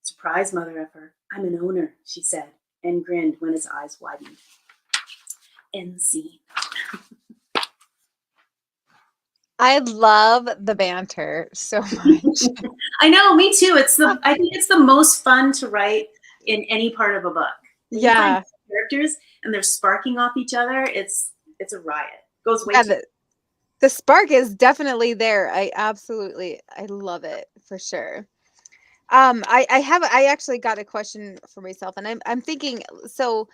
Surprise, mother effer. I'm an owner, she said, and grinned when his eyes widened. End scene. I love the banter so much. I know, me too. I think it's the most fun to write in any part of a book. When you find characters and they're sparking off each other, it's a riot. It goes way too. The spark is definitely there. I love it for sure. I actually got a question for myself, and I'm thinking, so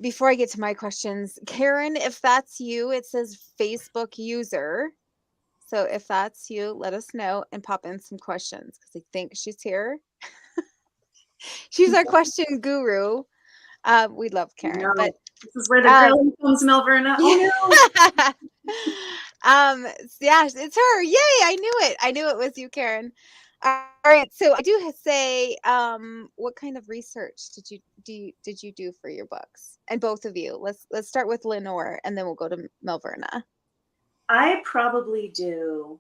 before I get to my questions, Karen, if that's you, it says Facebook user. So if that's you, let us know and pop in some questions because I think she's here. She's our question guru. We love Karen, but this is where the grilling comes, Melverna. Oh no. Yeah, it's her. Yay! I knew it was you, Karen. All right, so I do say, what kind of research did you do for your books? And both of you, let's start with Lenore, and then we'll go to Melverna. I probably do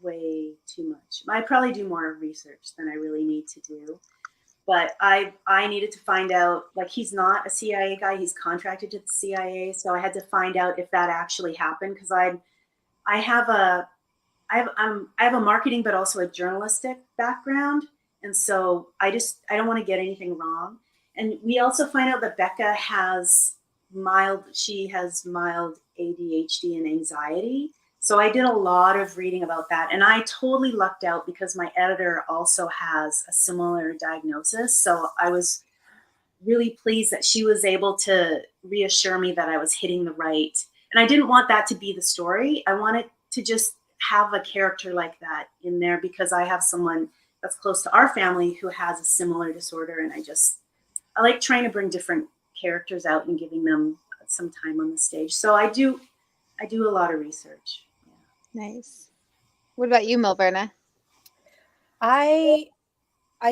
way too much. I probably do more research than I really need to do. But I needed to find out, like, he's not a CIA guy. He's contracted to the CIA, so I had to find out if that actually happened because I have a marketing but also a journalistic background, and so I don't want to get anything wrong. And we also find out that Becca has mild ADHD and anxiety. So I did a lot of reading about that, and I totally lucked out because my editor also has a similar diagnosis. So I was really pleased that she was able to reassure me that I was hitting the right. And I didn't want that to be the story. I wanted to just have a character like that in there because I have someone that's close to our family who has a similar disorder, and I like trying to bring different characters out and giving them some time on the stage. So I do a lot of research. Yeah. Nice. What about you, Melverna? I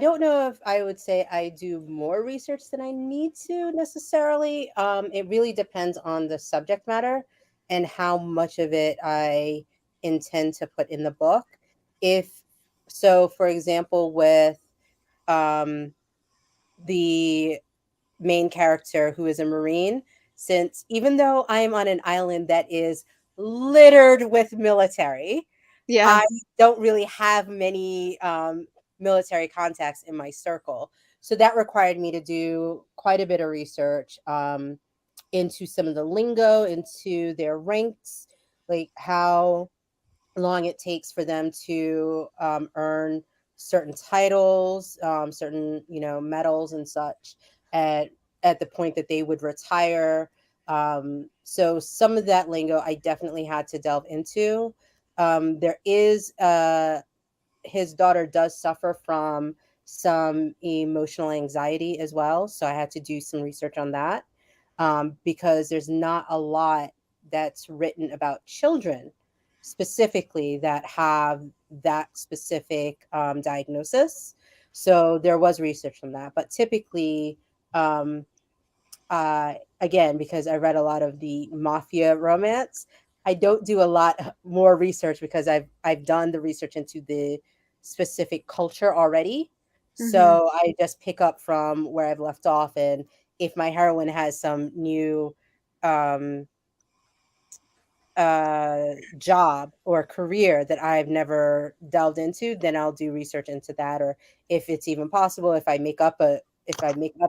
don't know if I would say I do more research than I need to necessarily. It really depends on the subject matter and how much of it I intend to put in the book. For example, with the main character who is a Marine, since even though I'm on an island that is littered with military, I don't really have many military contacts in my circle. So that required me to do quite a bit of research into some of the lingo, into their ranks, like how long it takes for them to earn certain titles, certain medals and such at the point that they would retire. So some of that lingo I definitely had to delve into. There is his daughter does suffer from some emotional anxiety as well, so I had to do some research on that because there's not a lot that's written about children specifically that have that specific diagnosis. So there was research on that, but typically again, because I read a lot of the mafia romance, I don't do a lot more research because I've done the research into the specific culture already. So I just pick up from where I've left off, and if my heroine has some new job or career that I've never delved into, then I'll do research into that, or if it's even possible, if I make up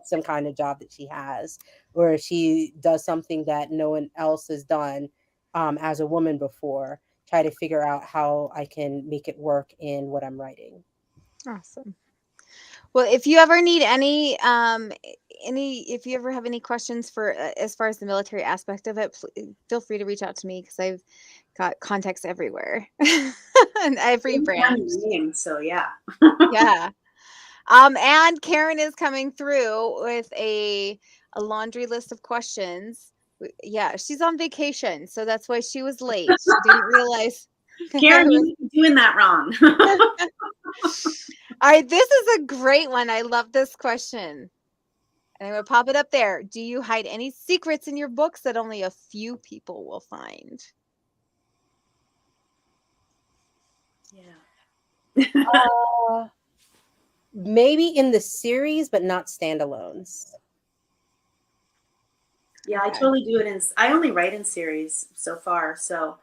some kind of job that she has, or if she does something that no one else has done as a woman before, try to figure out how I can make it work in what I'm writing. Awesome. Well, if you ever need if you ever have any questions for as far as the military aspect of it, feel free to reach out to me because I've got contacts everywhere and every brand. Name, so yeah. Yeah. And Karen is coming through with a laundry list of questions. Yeah, she's on vacation, so that's why she was late. She didn't realize that I Karen, was. you're doing that wrong. All right, this is a great one. I love this question. And I'm going to pop it up there. Do you hide any secrets in your books that only a few people will find? Yeah. Maybe in the series, but not standalones. Yeah, I totally do it I only write in series so far. So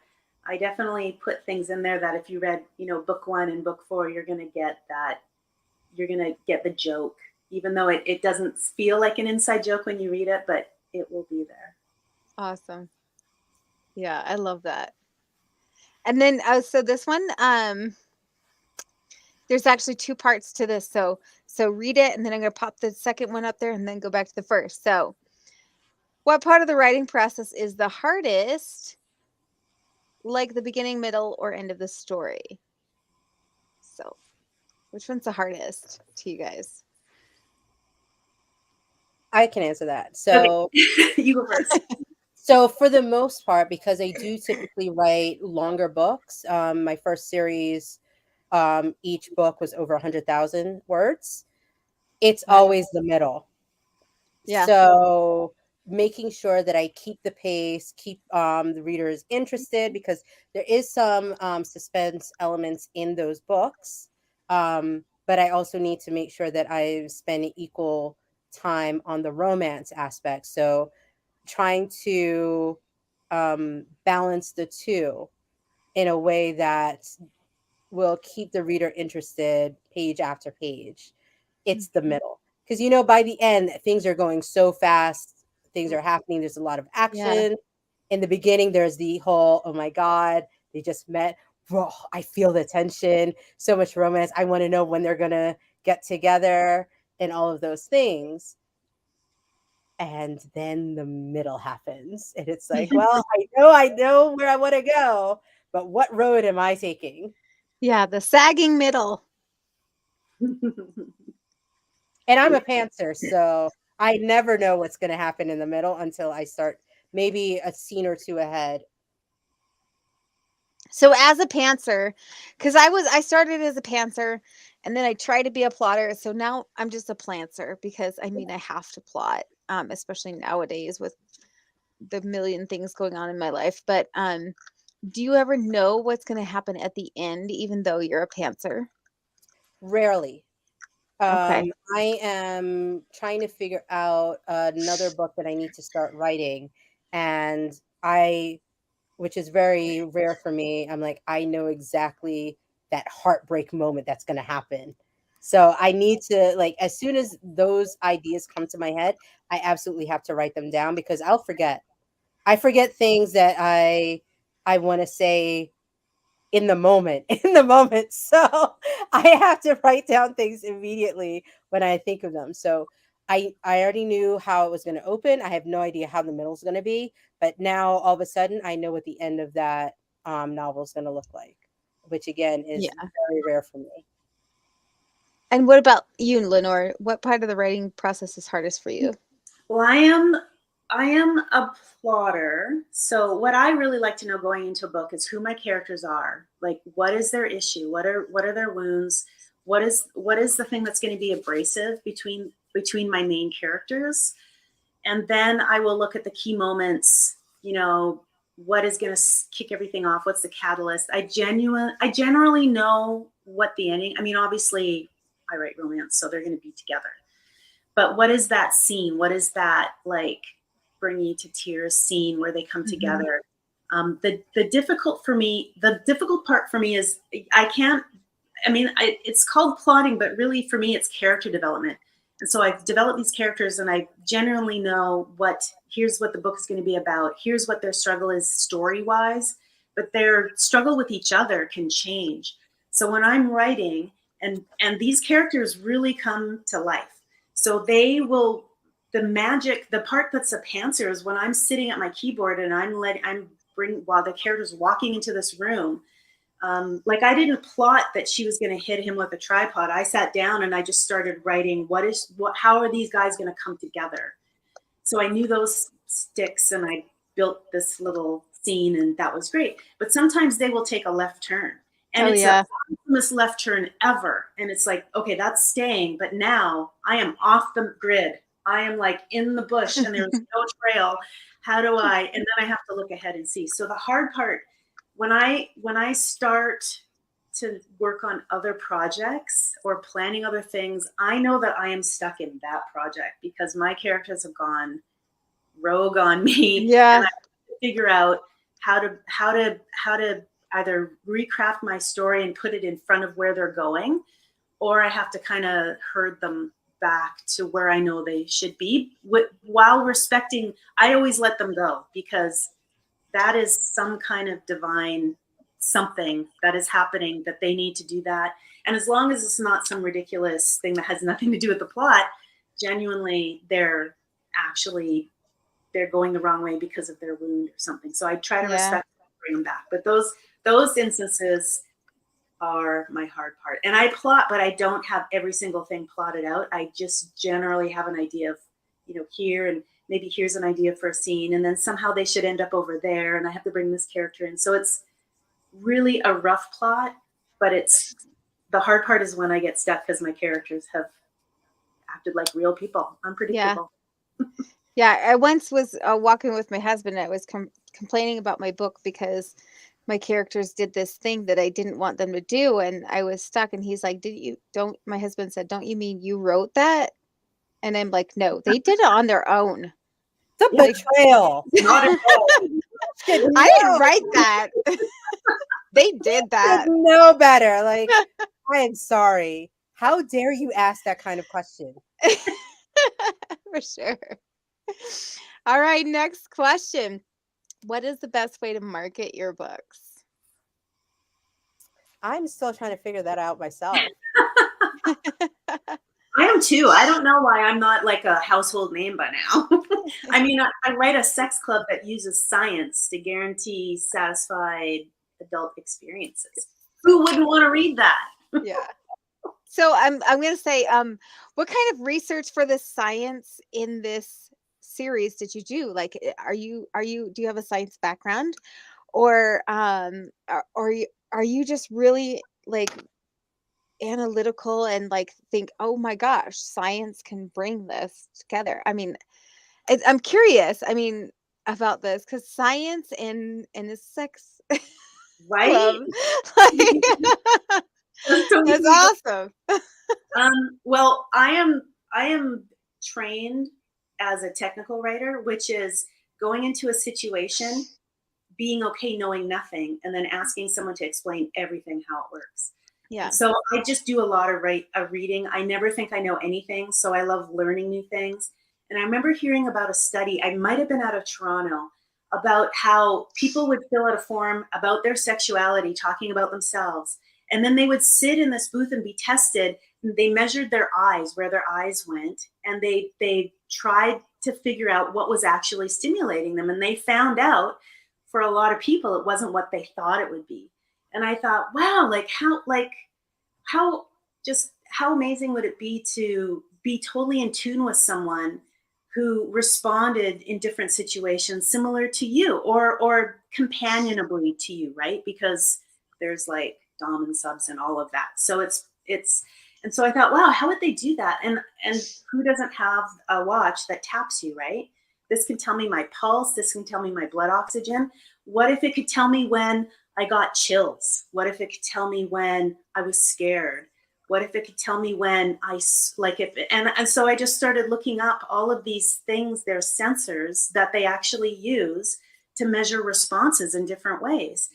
I definitely put things in there that if you read, book 1 and book 4, you're going to get that. You're going to get the joke, even though it doesn't feel like an inside joke when you read it, but it will be there. Awesome. Yeah, I love that. And then, so this one, there's actually 2 parts to this. So read it, and then I'm going to pop the second one up there and then go back to the first. So what part of the writing process is the hardest, like the beginning, middle, or end of the story? So which one's the hardest to you guys? I can answer that. So okay. You go first. So for the most part, because I do typically write longer books, my first series, each book was over 100,000 words. It's always the middle. Yeah. So making sure that I keep the pace, keep the readers interested, because there is some suspense elements in those books. But I also need to make sure that I spend equal time on the romance aspect. So trying to balance the two in a way that will keep the reader interested page after page. It's the middle. Because, by the end, things are going so fast, things are happening, there's a lot of Yeah. action. In the beginning, there's the whole, oh my God, they just met. Whoa, I feel the tension, so much romance. I want to know when they're going to get together and all of those things. And then the middle happens. And it's like, well, I know where I want to go, but what road am I taking? Yeah, the sagging middle. And I'm a pantser, so I never know what's going to happen in the middle until I start maybe a scene or two ahead. So as a pantser, because I started as a pantser, and then I tried to be a plotter. So now I'm just a plantser because I have to plot, especially nowadays with the million things going on in my life. But do you ever know what's going to happen at the end, even though you're a pantser? Rarely. Okay. I am trying to figure out another book that I need to start writing, and which is very rare for me, I'm like, I know exactly that heartbreak moment that's going to happen. So I need to, like, as soon as those ideas come to my head, I absolutely have to write them down because I'll forget. I forget things that I want to say in the moment, So I have to write down things immediately when I think of them. So I already knew how it was going to open. I have no idea how the middle is going to be, but now all of a sudden I know what the end of that novel is going to look like, which again is Yeah. very rare for me. And what about you, Lenore? What part of the writing process is hardest for you? Well, I am a plotter. So what I really like to know going into a book is who my characters are. Like, what is their issue? What are their wounds? What is the thing that's going to be abrasive between my main characters? And then I will look at the key moments. What is going to kick everything off? What's the catalyst? I generally know what the ending. I mean, obviously, I write romance, so they're going to be together. But what is that scene? What is that, like, bring you to tears scene where they come together? The difficult part for me is I can't. I mean, it's called plotting, but really for me, it's character development. And so I've developed these characters, and I generally know here's what the book is going to be about. Here's what their struggle is story-wise, but their struggle with each other can change. So when I'm writing, and these characters really come to life. So the part that's a pantser is when I'm sitting at my keyboard and I'm while the character's walking into this room. Like I didn't plot that she was going to hit him with a tripod. I sat down and I just started writing, how are these guys going to come together? So I knew those sticks and I built this little scene and that was great. But sometimes they will take a left turn and it's a famous left turn ever. And it's like, okay, that's staying. But now I am off the grid. I am like in the bush and there's no trail. How do I, and then I have to look ahead and see. So the hard part, when I start to work on other projects or planning other things, I know that I am stuck in that project because my characters have gone rogue on me. Yeah. And I have to figure out how to either recraft my story and put it in front of where they're going, or I have to kind of herd them back to where I know they should be while respecting. I always let them go because that is some kind of divine something that is happening that they need to do that. And as long as it's not some ridiculous thing that has nothing to do with the plot, genuinely they're going the wrong way because of their wound or something. So I try to respect them, bring them back. But those instances are my hard part. And I plot, but I don't have every single thing plotted out. I just generally have an idea of, here, and maybe here's an idea for a scene, and then somehow they should end up over there, and I have to bring this character in. So it's really a rough plot, but the hard part is when I get stuck because my characters have acted like real people, unpredictable. Yeah, I once was walking with my husband, and I was complaining about my book because my characters did this thing that I didn't want them to do, and I was stuck. And he's like, my husband said, "Don't you mean you wrote that?" And I'm like, "No, they did it on their own." The betrayal. Not at all. I didn't write that. They did that. No better. Like, I am sorry. How dare you ask that kind of question? For sure. All right, next question. What is the best way to market your books? I'm still trying to figure that out myself. I am too. I don't know why I'm not like a household name by now. I mean, I write a sex club that uses science to guarantee satisfied adult experiences. Who wouldn't want to read that? Yeah. So I'm going to say, what kind of research for the science in this series did you do? Like, do you have a science background, or are you just really like analytical and like think, oh my gosh, science can bring this together? I mean, I'm curious. I mean, about this because science and a sex Right? club, like, that's awesome. Well, I am trained as a technical writer, which is going into a situation, being okay knowing nothing, and then asking someone to explain everything how it works. Yeah. So I just do a lot of reading. I never think I know anything, so I love learning new things. And I remember hearing about a study, I might have been out of Toronto, about how people would fill out a form about their sexuality, talking about themselves. And then they would sit in this booth and be tested. They measured their eyes, where their eyes went, and they tried to figure out what was actually stimulating them. And they found out for a lot of people, it wasn't what they thought it would be. And I thought, wow, how amazing would it be to be totally in tune with someone who responded in different situations similar to you, or companionably to you, right? Because there's like dom and subs and all of that. So and so I thought, wow, how would they do that? And who doesn't have a watch that taps you, right? This can tell me my pulse. This can tell me my blood oxygen. What if it could tell me when I got chills? What if it could tell me when I was scared? What if it could tell me when and so I just started looking up all of these things. They're sensors that they actually use to measure responses in different ways.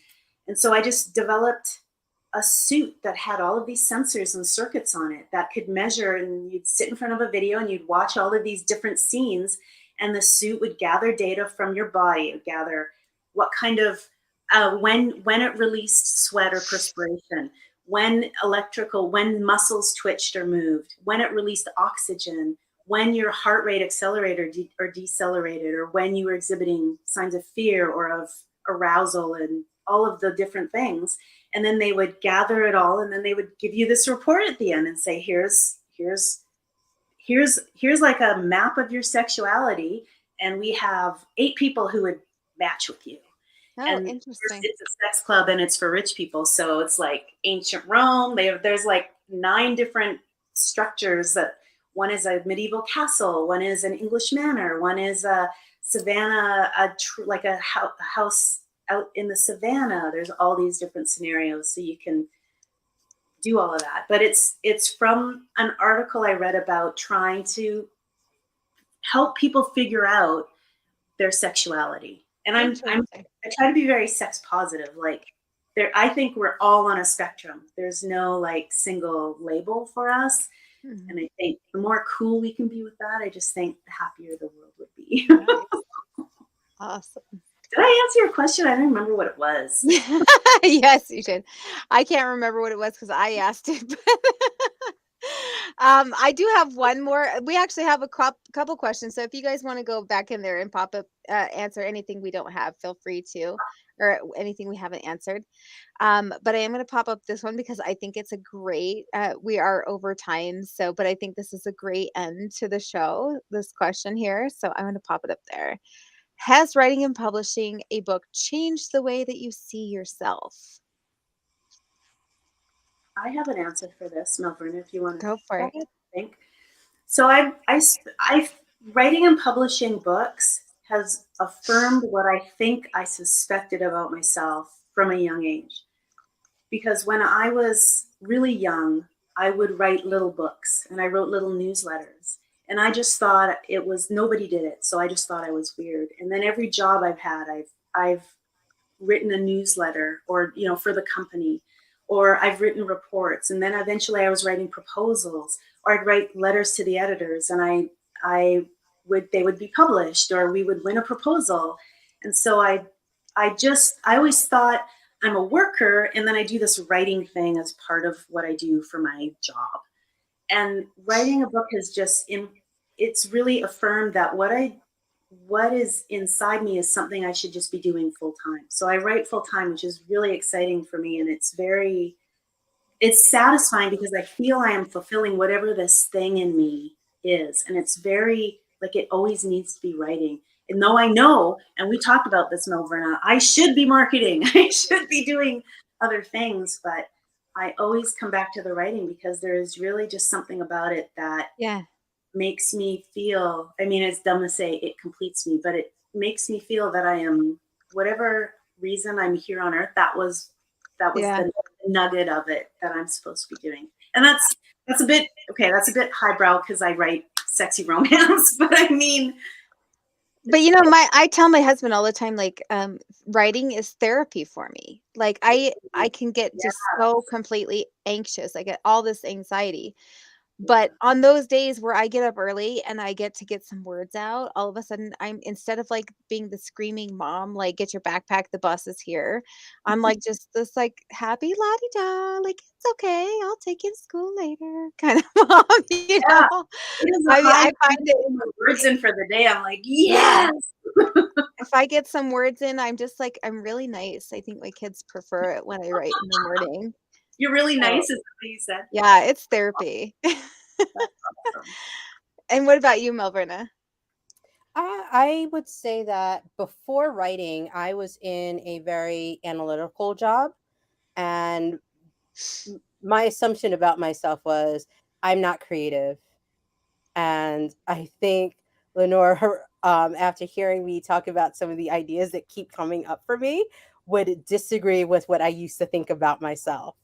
And so I just developed a suit that had all of these sensors and circuits on it that could measure, and you'd sit in front of a video and you'd watch all of these different scenes, and the suit would gather data from your body. It would gather what kind of, when it released sweat or perspiration, when muscles twitched or moved, when it released oxygen, when your heart rate accelerated or decelerated, or when you were exhibiting signs of fear or arousal and all of the different things. And then they would gather it all, and then they would give you this report at the end and say, here's like a map of your sexuality, and we have 8 people who would match with you. Oh, And interesting. it's a sex club, and it's for rich people. So it's like ancient Rome. There's like 9 different structures. That one is a medieval castle, one is an English manor, one is a savannah, like a house out in the savannah. There's all these different scenarios, so you can do all of that. But it's from an article I read about trying to help people figure out their sexuality. And Interesting. I try to be very sex positive. Like, I think we're all on a spectrum. There's no like single label for us. Mhm. And I think the more cool we can be with that, I just think the happier the world would be. Nice. Awesome. Did I answer your question? I don't remember what it was. Yes, you did. I can't remember what it was because I asked it. I do have one more. We actually have a couple questions. So if you guys want to go back in there and pop up, answer anything we don't have, feel free to, or anything we haven't answered. But I am going to pop up this one because I think it's a great, we are over time. So, but I think this is a great end to the show, this question here. So I'm going to pop it up there. Has writing and publishing a book changed the way that you see yourself? I have an answer for this, Melverna, if you want to Go for it. think. So I writing and publishing books has affirmed what I think I suspected about myself from a young age. Because when I was really young, I would write little books, and I wrote little newsletters. And I just thought it was, nobody did it, so I just thought I was weird. And then every job I've had, I've written a newsletter, or for the company, or I've written reports, and then eventually I was writing proposals, or I'd write letters to the editors, and they would be published, or we would win a proposal. And so I always thought I'm a worker, and then I do this writing thing as part of what I do for my job. And writing a book has it's really affirmed that what is inside me is something I should just be doing full time. So I write full time, which is really exciting for me. And it's satisfying because I feel I am fulfilling whatever this thing in me is. And it's very, like, it always needs to be writing. And though I know, and we talked about this, Melverna, I should be marketing, I should be doing other things, but I always come back to the writing because there is really just something about it that Yeah. makes me feel, I mean, it's dumb to say it completes me, but it makes me feel that I am, whatever reason I'm here on earth, that was Yeah. the nugget of it that I'm supposed to be doing. And that's a bit highbrow because I write sexy romance, but I mean, But I tell my husband all the time, like, writing is therapy for me. Like I can get yeah, just so completely anxious. I get all this anxiety. But on those days where I get up early and I get to get some words out, all of a sudden I'm, instead of like being the screaming mom, like get your backpack, the bus is here. I'm like just this like happy la di da, like it's okay, I'll take you to school later kind of mom, yeah, it is a I mean, high I time find to it, get my words in for the day. I'm like, yeah. yes. If I get some words in, I'm just like I'm really nice. I think my kids prefer it when I write in the morning. You're really So nice, is what you said. yeah, it's therapy. That's awesome. And what about you, Melverna? I would say that before writing, I was in a very analytical job, and my assumption about myself was I'm not creative. And I think Lenore, after hearing me talk about some of the ideas that keep coming up for me, would disagree with what I used to think about myself.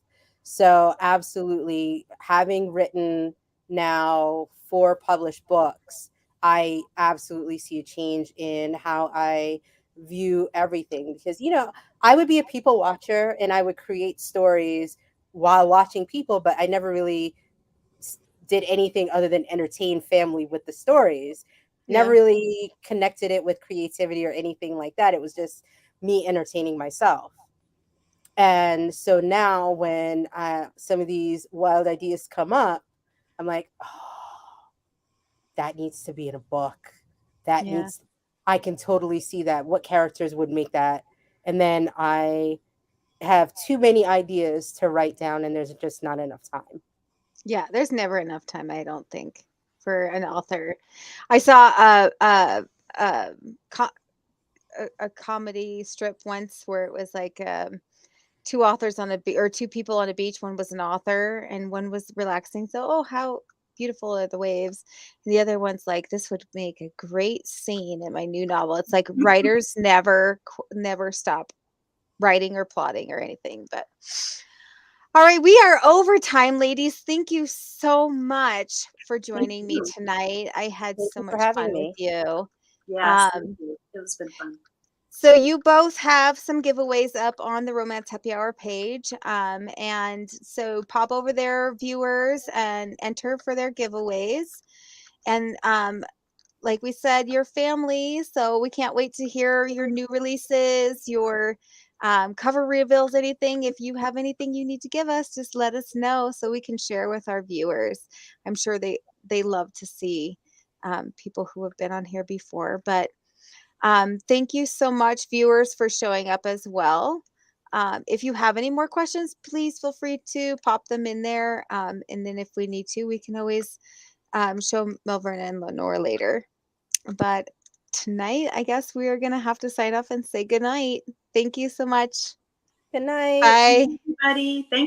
So, absolutely, having written now 4 published books, I absolutely see a change in how I view everything because, I would be a people watcher and I would create stories while watching people, but I never really did anything other than entertain family with the stories. Never Yeah. really connected it with creativity or anything like that. It was just me entertaining myself. And so now when some of these wild ideas come up, I'm like, oh, that needs to be in a book. That Yeah. needs, I can totally see that. What characters would make that? and then I have too many ideas to write down, and there's just not enough time. Yeah, there's never enough time, I don't think, for an author. I saw a, co- a comedy strip once where it was like two authors on a or two people on a beach. One was an author and one was relaxing. So, oh, how beautiful are the waves. And the other one's like, this would make a great scene in my new novel. It's like writers never stop writing or plotting or anything. But all right, we are over time, ladies. Thank you so much for Thank joining me you. tonight. I had Thank so you for much having fun with me. you. Yes, thank Um, you. It was been fun. so you both have some giveaways up on the Romance Happy Hour page. And so pop over there, viewers, and enter for their giveaways. And like we said, your family. So we can't wait to hear your new releases, your cover reveals, anything. If you have anything you need to give us, just let us know so we can share with our viewers. I'm sure they love to see people who have been on here before. But thank you so much, viewers, for showing up as well. If you have any more questions, please feel free to pop them in there. And then if we need to, we can always show Melverna and Lenore later. But tonight, I guess we are going to have to sign off and say goodnight. Thank you so much. Good night. Bye. Everybody, thank